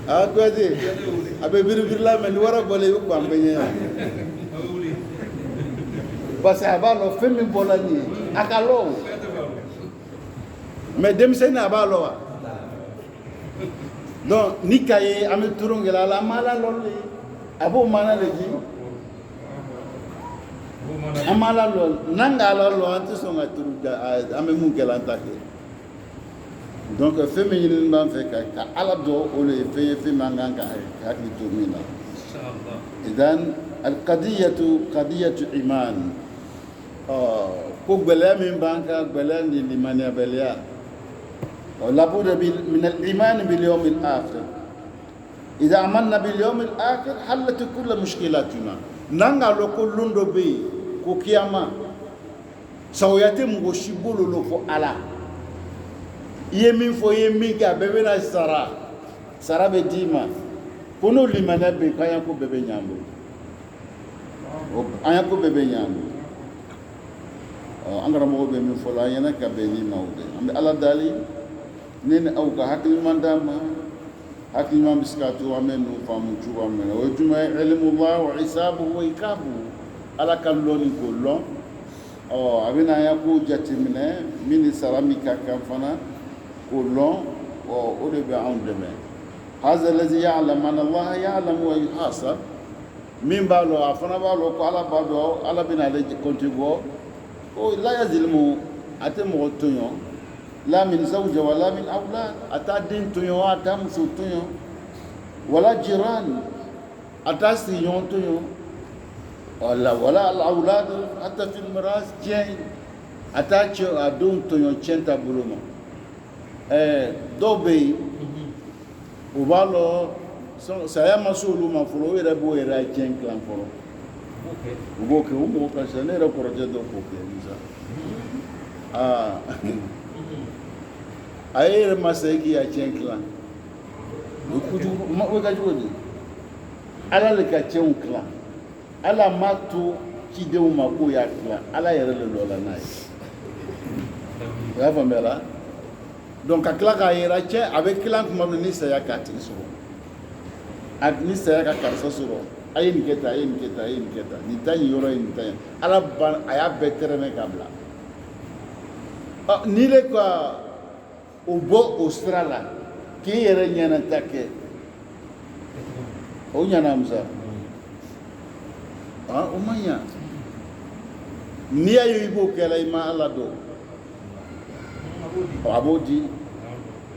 a Kuyate a bɛ biribiri la mais ni wara bɔra i bɛ kan an bɛ ɲɛ parce que a b'a dɔn fɛn min bɔra nin ye a ka lɔ mais denmisɛnnin a b'a lɔ wa donc ni ka ye an bɛ turun kɛ a la an b'a la lɔli a b'o mana le di an b'a la lɔ n'an k'a la lɔ an tɛ sɔn ka turu an bɛ mun kɛ an ta kɛ donc fɛn min ɲinini b'an fɛ ka ala dɔn o de ye fɛn ye fɛn min an kan ka hakili to min na idan alqadiyatu qadiyatu iman ko gɛlɛya min b'an kan gɛlɛya ni limaniyabaliya لابد من الإيمان باليوم الآخر إذا آمنا باليوم الآخر حلت كل مشكلاتنا نانغا لوكو لوندو بي كو كياما سوياتي مغوشي بولو لو فو ألا يمين فو يمين كا بيبنا سارا بديما كونو لمانا بي كايانكو بيبي نيامبو أيانكو بيبي نيامبو أنغرا مغو بي من فولا ينا كبيني ماودي أمي ألا دالي nene au ka hakili mandama hakili man biskatu amenu famu chuba amena o juma ilmu Allah wa hisabuhu wa ikabu ala kan loni ko lon o abina ya ko jatimine mini saramika kan fana ko lon o de be on deme hadha alladhi ya'lam an Allah ya'lam wa yuhasab min ba lo afana ba lo ko ala ba do ala bina le kontigo o la yazilmu atemo tonyo لا من زوجة ولا من أولاد أتا دين تيو أتا مسو تيو ولا جيران أتا سيون تيو ولا الأولاد حتى في المراس جين أتا تيو أدون تيو تشنتا بلوما دوبي وبالو saya masulu ma fulo ira bo ira chen clan foro ugo ke umo ka sanera projeto ko ke bisa aye masaki ya chenkla ukuju wega jodi ala le ka chenkla ala matu kideu mako ya kla ala yere le lola nai ya famela donc akla ka yera che avec clan kuma ni sa ya kati so ni sa ya ka karsa so aye ni keta ni tani yoro ni tani ala ban aya betere me kabla ni le ka o bo Australia ki yere nyana take o nyana musa o manya ni ayo ibo kala ima ala do abodi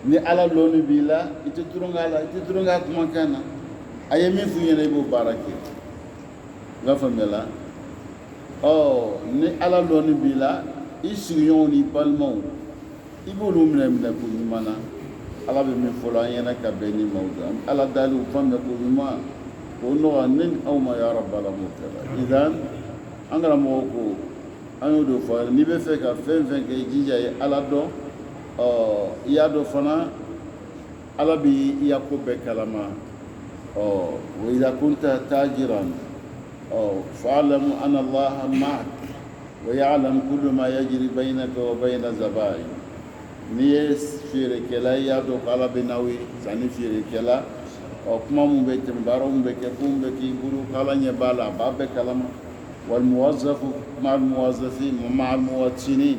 ni ala loni bila ite turunga kuma kana a ye min f'u ɲɛna i b'o baara kɛ i b'a faamuyala ni ala dɔɔni b'i la i sigiɲɔgɔnw n'i balimaw i b'olu minɛ ko ɲuman na ala bɛ min fɔ an ɲɛna ka bɛn ni maaw don ala dali u fan bɛɛ ko ɲuman o nɔgɔya ne ni aw ma ya rabbal alamin idan an karamɔgɔ ko an y'o de fɔ n'i bɛ fɛ ka fɛn fɛn kɛ i jija ye ala dɔn i y'a dɔn fana ala b'i ya ko bɛɛ kalama wa idha kunta tajiran fa'lam anna allaha ma'ak wa ya'lam kullu ma yajri baynaka wa bayna zabai n'i ye feerekɛla i y'a dɔn ko ala bɛ n'aw ye sanni feerekɛla kuma mun bɛ tɛmɛ baara mun bɛ kɛ ko mun bɛ k'i bolo k'ala ɲɛ b'a la a b'a bɛɛ kalama والموظف مع الموظفين مع المواطنين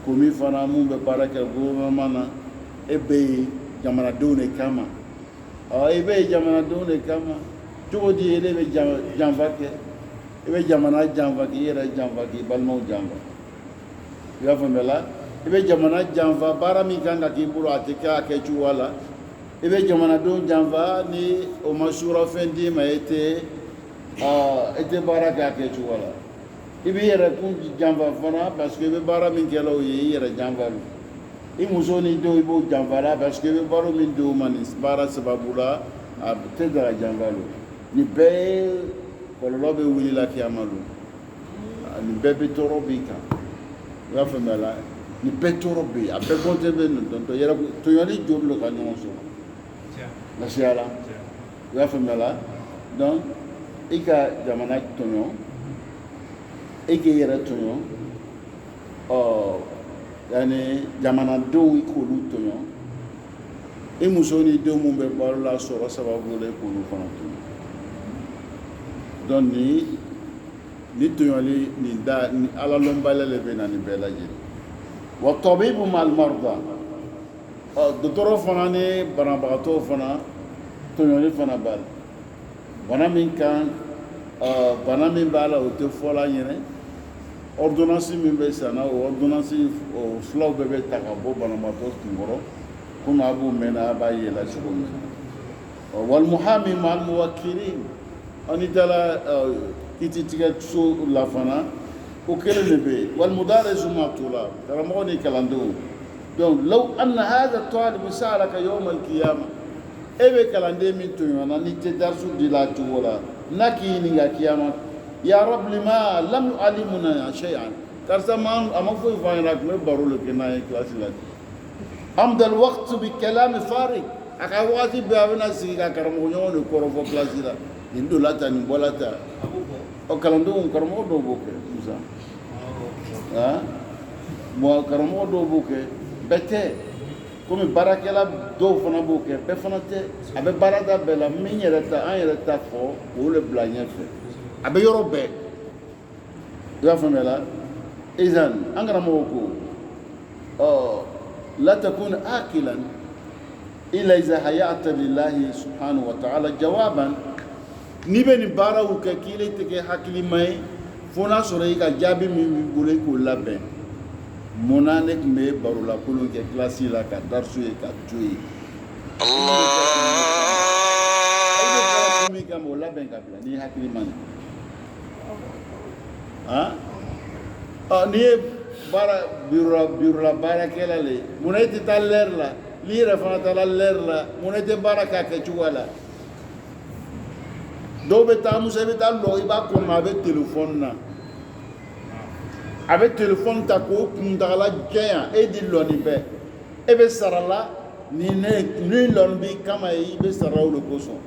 komi fana mun bɛ baara kɛ gouvernement na e bɛ yen jamanadenw de kama e bɛ yen jamanadenw de kama cogo di e bɛ janfa kɛ e bɛ jamana janfa kɛ i yɛrɛ janfa k'i balimaw janfa i y'a faamuyala i bɛ jamana janfa baara min kan ka k'i bolo a tɛ kɛ a kɛcogoya la i bɛ jamanadenw janfa ni o ma surafɛn d'i ma e tɛ baara kɛ a kɛcogo la i b'i yɛrɛ kun janfa fana parce que i bɛ baara min kɛ la o ye i yɛrɛ janfa lo i muso ni denw i b'o janfa la parce que i bɛ baara min d'o ma nin baara sababu la a tɛ daga janfa lo nin bɛɛ ye kɔlɔlɔ bɛ wuli la kiyama lo nin bɛɛ bɛ tɔɔrɔ b'i kan i y'a faamuya la nin bɛɛ tɔɔrɔ bɛ yen a bɛɛ kɔnte bɛ nin tɔntɔn yɛrɛ tɔɲɔli joli lo ka ɲɔgɔn sɔrɔ lafiya la i y'a faamuya la donc i ka jamana tɔɲɔ e k'i yɛrɛ tɔɲɔ yani jamanadenw i k'olu tɔɲɔ i muso ni denw mun bɛ balo la sɔrɔ sababu la i k'olu fana tɔɲɔ donc ni tɔɲɔli ni ala lɔnbaliya de bɛ na nin bɛɛ lajɛlen wa tabibu ma'al marda dɔgɔtɔrɔ fana ni banabagatɔw fana tɔɲɔli fana b'a la bana min kan bana min b'a la o tɛ fɔ la ɲɛnɛ ordonnance min bɛ san na o ordonnance fulaw bɛɛ bɛ ta ka bɔ banabagatɔ kunkɔrɔ komi a b'u mɛn na a b'a yɛlɛ cogo min wal muhami ma'al muwakkilin n'i taara kiiritigɛso la fana o kelen de bɛ yen wal mudarisu ma t'o la karamɔgɔ ni kalandenw donc law anna hadha talib sa'alaka yawm al-qiyamah e bɛ kalanden min tɔɲɔna ni tɛ darisu di la cogo la n'a k'i ɲininka kiyama ya rabbi lima lam yu'allimuna shay'an karisa a ma foyi fɔ an ɲɛna a tun bɛ baro de kɛ n'a ye kilasi la amda al-waqt bi kalam farig a ka wagati bɛɛ a bɛna sigi ka karamɔgɔɲɔgɔn de kɔrɔfɔ kilasi la nin donna tan nin bɔra tan kalandenw karamɔgɔ dɔw b'o kɛ musa karamɔgɔ dɔw b'o kɛ bɛɛ tɛ komi baarakɛla dɔw fana b'o kɛ bɛɛ fana tɛ a bɛ baarada bɛɛ la min yɛrɛ ta an yɛrɛ ta fɔ k'o de bila ɲɛfɛ a bɛ yɔrɔ bɛɛ i y'a faamuya la izan an karamɔgɔ ko la takun akilan illa iza hayata lillahi subhanahu wa ta'ala jawaban n'i bɛ nin baaraw kɛ k'i tɛ kɛ hakilima ye fo n'a sɔrɔ i ka jaabi min b'i bolo i k'o labɛn munna ne tun bɛ barola kolon kɛ kilasi la ka darisu ye ka to yen min kama o labɛn ka bila n'i hakili man n'i ye birola baarakɛla le munna i tɛ taa lɛri la n'i yɛrɛ fana taara lɛri la munna i tɛ baara kɛ a kɛcogoya la dɔw bɛ taa musa i bɛ taa lɔ i b'a kɔnɔ a bɛ telefɔni na a bɛ telefɔni ta k'o kuntagala jɛnya e di lɔni bɛɛ e bɛ sara la ni lɔni b'i kama ye i bɛ sara o de kosɔn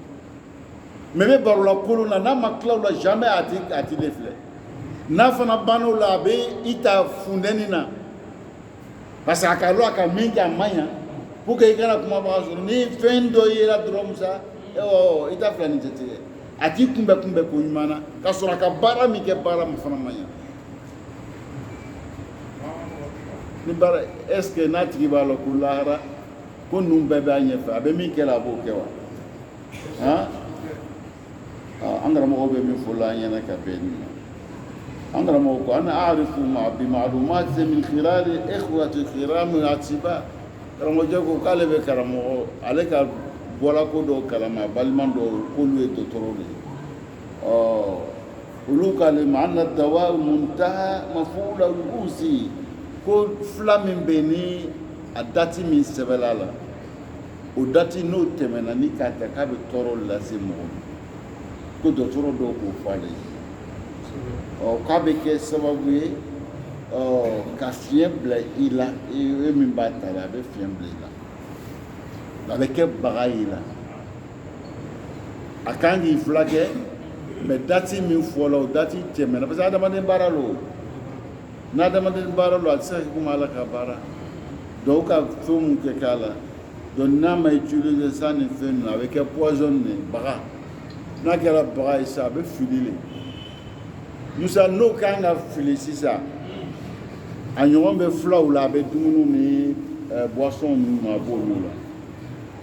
mɛ bɛ barola kolon na n'a ma tila o la jamais a ti de filɛ n'a fana banna o la a bɛ i ta funtɛni na parce que a ka dɔn a ka min kɛ a man ɲa pour que i kana kumabaga sɔrɔ ni fɛn dɔ yera dɔrɔn musa i t'a filɛ nin tɛ tigɛ a t'i kunbɛn ko ɲuman na ka sɔrɔ a ka baara min kɛ baara min fana man ɲa ni baara est ce que n'a tigi b'a la ko lahara ko ninnu bɛɛ b'a ɲɛfɛ a bɛ min kɛ la a b'o kɛ wa an karamɔgɔw bɛ min fɔ la an ɲɛna ka bɛn nin ma an karamɔgɔ ko ana a'rifu bi ma'lumat min khilal ikhwati kiram atiba karamɔgɔ ko k'ale bɛ karamɔgɔ ale ka bɔla ko dɔw kalama balima dɔw k'olu ye dɔgɔtɔrɔw de ye olu k'ale ma anna dawa muntaha mafuula ruusi ko fila min bɛ yen ni a dati min sɛbɛnna la o dati n'o tɛmɛna ni k'a ta k'a bɛ tɔɔrɔ lase mɔgɔ ma ko dɔgɔtɔrɔ dɔw k'o fɔ ale ye k'a bɛ kɛ sababu ye ka fiɲɛ bila i la e min b'a ta la a bɛ fiɲɛ bila i la a bɛ kɛ baga i la a kan k'i fila kɛ mɛ dati min fɔla o dati tɛmɛna parce que adamaden baara lo n'adamaden baara lo a tɛ se ka kɛ komi ala ka baara dɔw ka fɛn mun kɛ k'a la donc n'a ma utiliser sa ni fɛn ninnu a bɛ kɛ poison de baga n'a kɛra baga ye sa a bɛ fili le musa n'o kan ka fili sisan a ɲɔgɔn bɛ filaw la a bɛ dumuni ni boisson ninnu ma a b'olu la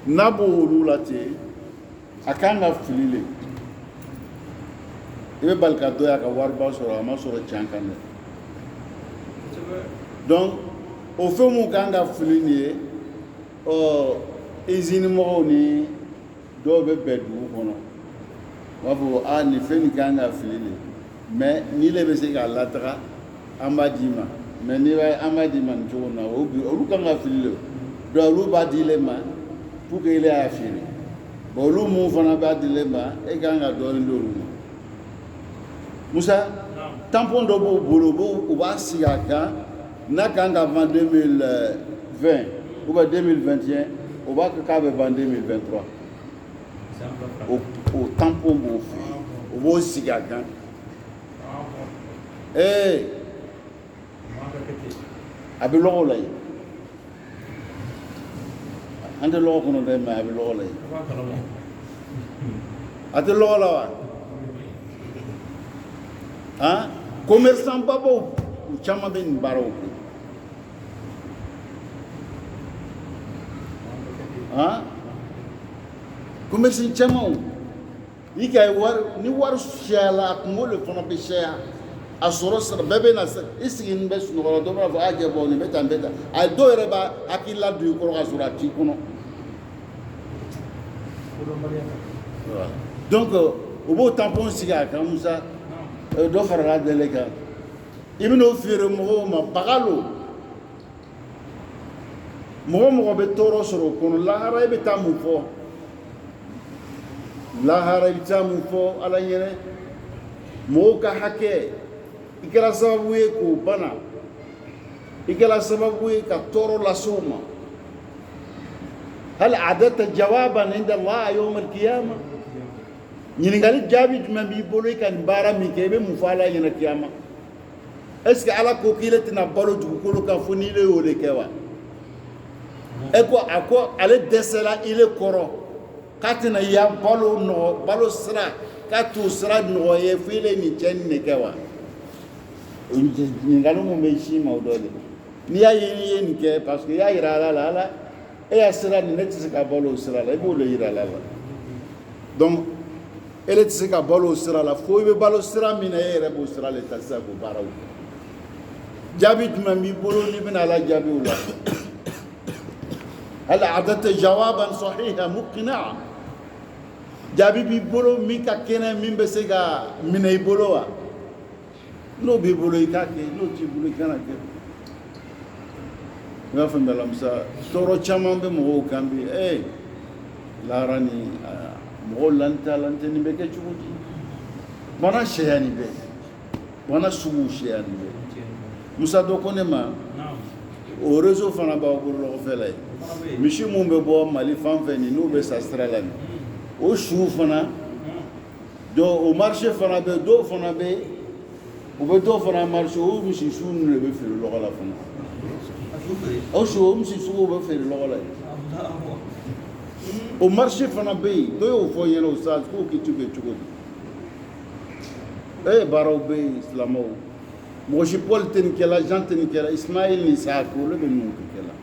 n'a b'olu la ten a kan ka fili le i bɛ bali ka dɔ y'a ka wariba sɔrɔ a ma sɔrɔ can kan dɛ donc o fɛn mun kan ka fili nin ye usine mɔgɔw ni dɔw bɛ bɛn dugu kɔnɔ u b'a fɔ nin fɛn nin kan ka fili le mais ni le bɛ se k'a lataga an b'a d'i ma mais ni an b'a d'i ma nin cogo in na olu kan ka fili le donc olu b'a di le ma pour que ile y'a feere bon olu mun fana b'a di le ma e kan ka dɔɔnin d'olu ma Musa tampon dɔ b'o bolo u b'a sigi a kan n'a kan ka ban 2020 ou bien 2021 o b'a kɛ k'a bɛ ban 2023 o tampon b'o fɛ yen o b'o sigi a kan a bɛ lɔgɔ la yen an tɛ lɔgɔ kɔnɔ dɛ mais a bɛ lɔgɔ la yen a tɛ lɔgɔ la wa commerçant babaw u caman bɛ nin baaraw kɛ commerçant caman i ka ni wari cayala a kunkolo fana bɛ caya a sɔrɔ sira bɛɛ bɛ na i sigi nin bɛ sunɔgɔ la dɔ b'a fɔ a jɛ bɔ nin bɛ tan bɛ tan a dɔw yɛrɛ b'a hakili la don i kɔrɔ ka sɔrɔ a t'i kɔnɔ donc u b'o tampon sigi a kan Musa dɔ farala dɛlɛ kan i bɛn'o feere mɔgɔw ma baga lo mɔgɔ mɔgɔ bɛ tɔɔrɔ sɔrɔ o kɔnɔ lahara i bɛ taa mun fɔ lahara i bɛ taa mun fɔ ala ɲɛnɛ mɔgɔw ka hakɛ i kɛra sababu ye k'o bana i kɛra sababu ye ka tɔɔrɔ lase o ma hali adata jawaban inda Allah yawm al-qiyamah ɲininkali jaabi jumɛn b'i bolo i ka nin baara min kɛ i bɛ mun fɔ ala ɲɛna kiyama est ce que ala ko k'ile tɛna balo dugukolo kan fo n'ile y'o de kɛ wa a ko ale dɛsɛla ile kɔrɔ k'a tɛna ya balo sira k'a t'o sira nɔgɔya fo ile nin cɛ nin de kɛ wa ɲininkali mun bɛ si ma o dɔ de n'i y'a ye n'i ye nin kɛ parce que i y'a yira ala la ala e y'a sira nin ne tɛ se ka balo o sira la i b'o de yira ala la donc ele tɛ se ka balo o sira la fo i bɛ balo sira min na e yɛrɛ b'o sira le ta sisan k'o baaraw kɛ jaabi jumɛn b'i bolo n'i bɛna ala jaabi o la hali adata jawaban sahiha muqni'a jaabi b'i bolo min ka kɛnɛ min bɛ se ka minɛ i bolo wa n'o b'i bolo i k'a kɛ n'o t'i bolo i kana kɛ i b'a faamuya la Musa tɔɔrɔ caman bɛ mɔgɔw kan bi lahara ni mɔgɔw lantɛ nin bɛ kɛ cogo di bana sɛya nin bɛ bana sugu sɛya nin bɛ Musa dɔ ko ne ma o réseau fana b'aw bolo lɔgɔfɛ la yen misi mun bɛ bɔ Mali fan fɛ nin n'u bɛ sa sira la nin o suw fana o marché fana bɛ dɔw fana bɛ u bɛ dɔw fana marché o misi sugu ninnu de bɛ feere lɔgɔ la fana o misi suguw bɛ feere lɔgɔ la yen o marché fana bɛ yen dɔ y'o fɔ ɲɛna o sa k'o k'i to kɛ cogo di baaraw bɛ yen silamɛw mɔgɔ si Paul tɛ nin kɛla Jean tɛ nin kɛla Ismaël ni Isaac olu bɛ ninnu kɛla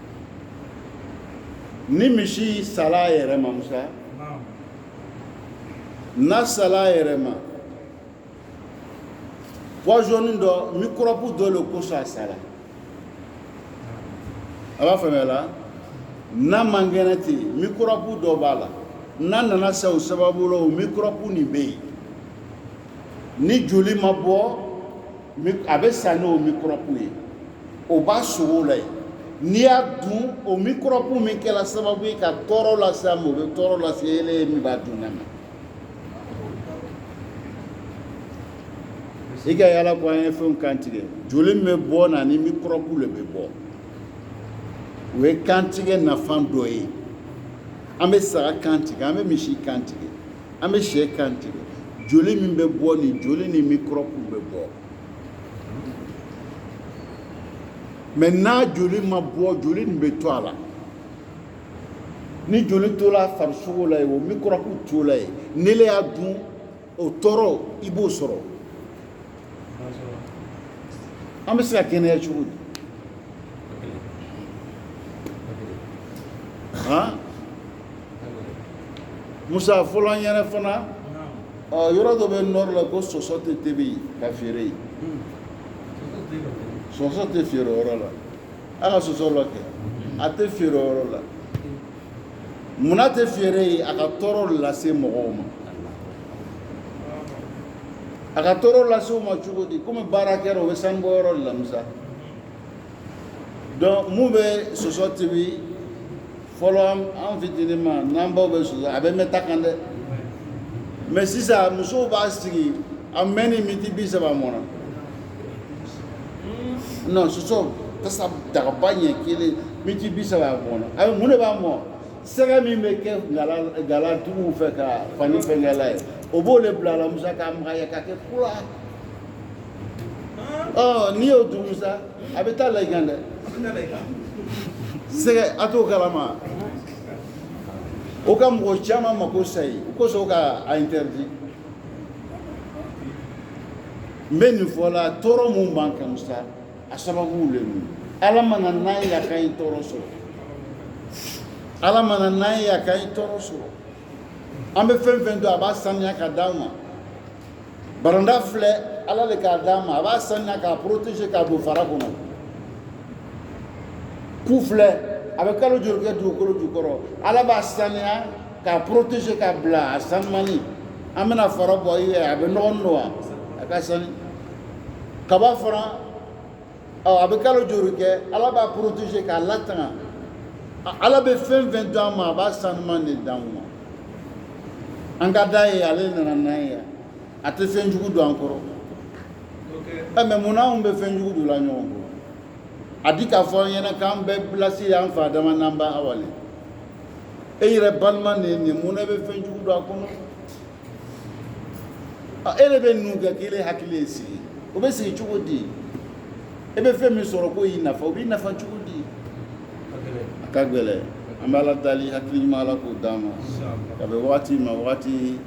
ni misi sala a yɛrɛ ma Musa n'a sala a yɛrɛ ma poison dɔ microbe dɔ le kosɔn a sala a b'a faamuya la n'a man kɛnɛ ten microbe dɔ b'a la n'a nana se o sababu la o microbe nin bɛ yen ni joli ma bɔ a bɛ sa n'o microbe ye o b'a sogo la yen n'i y'a dun o microbe min kɛra sababu ye ka tɔɔrɔ lase a ma o bɛ tɔɔrɔ lase ele min b'a dun na ma i ka yala ko an ye fɛnw kantigɛ joli min bɛ bɔ na ni microbe le bɛ bɔ o ye kantigɛ nafan dɔ ye an bɛ saga kantigɛ an bɛ misi kantigɛ an bɛ sɛ kantigɛ joli min bɛ bɔ ni joli ni microbe bɛ bɔ mais n'a joli ma bɔ joli nin bɛ to a la ni joli tola farisogo la yen o microbe tola yen n'ele y'a dun o tɔɔrɔ i b'o sɔrɔ an bɛ se ka kɛnɛya cogo di han Musa fɔlɔ an ɲɛna fana yɔrɔ dɔ bɛ nord la ko sɔsɔ tɛ tobi ka feere yen sɔsɔ tɛ feere o yɔrɔ la a ka sɔsɔ lɔ kɛ a tɛ feere o yɔrɔ la munna tɛ feere yen a ka tɔɔrɔ lase mɔgɔw ma a ka tɔɔrɔ lase u ma cogo di komi baara kɛra o bɛ sanubɔ yɔrɔ de la Musa donc mun bɛ sɔsɔ tobi fɔlɔ an fitinin ma n'an baw bɛ sɔsɔ a bɛ mɛn ta kan dɛ mais sisan musow b'a sigi a mɛn ni miniti 30 mɔna non sɔsɔ tasa dagaba ɲɛ kelen miniti 30 mɔna ayi mun de b'a mɔ sɛgɛ min bɛ kɛ galatigiw fɛ ka fani fɛnkɛla ye o b'o le bila la Musa k'a magaya ka kɛ kura n'i y'o dun Musa a bɛ taa layigan dɛ sɛgɛ a t'o kalama o ka mɔgɔ caman mako sayi o kosɔn ka a interdit n bɛ nin fɔ la tɔɔrɔ mun b'an kan Musa a sababu le mun Ala mana n'a ye a ka ɲi tɔɔrɔ sɔrɔ Ala mana n'a ye a ka ɲi tɔɔrɔ sɔrɔ an bɛ fɛn fɛn dɔn a b'a sanuya ka d'an ma baranda filɛ Ala le k'a d'an ma a b'a sanuya k'a protéger k'a don fara kɔnɔ ku filɛ a bɛ kalo joli kɛ dugukolo jukɔrɔ Ala b'a sanuya k'a protéger k'a bila a sanumani an bɛna fara bɔ a bɛ nɔgɔnin don wa a ka sanu kaba fana a bɛ kalo joli kɛ Ala b'a protéger k'a latanga Ala bɛ fɛn fɛn d'an ma a b'a sanuman de d'an ma an ka da ye ale nana n'an ye a tɛ fɛn jugu don an kɔrɔ mais munna anw bɛ fɛn jugu don la ɲɔgɔn kɔrɔ a di k'a fɔ an ɲɛna k'an bɛɛ place y'an fa dama n'an b'a awale e yɛrɛ balima nin munna e bɛ fɛn jugu don a kɔnɔ e de bɛ ninnu kɛ k'e hakili ye sigi o bɛ sigi cogo di e bɛ fɛn min sɔrɔ k'o y'i nafa o b'i nafa cogo di a ka gɛlɛn an bɛ Ala deli hakili ɲuman Ala k'o d'an ma ka bɛn wagati ma wagati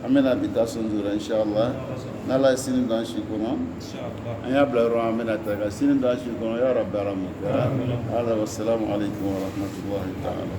an bɛna bi taa sɔn la inshallah n'Ala ye sini don an si kɔnɔ an y'a bila yɔrɔ an bɛna taa ka sini don an si kɔnɔ ya rabbi alamin ala wa salamu alaikum wa rahmatullahi ta'ala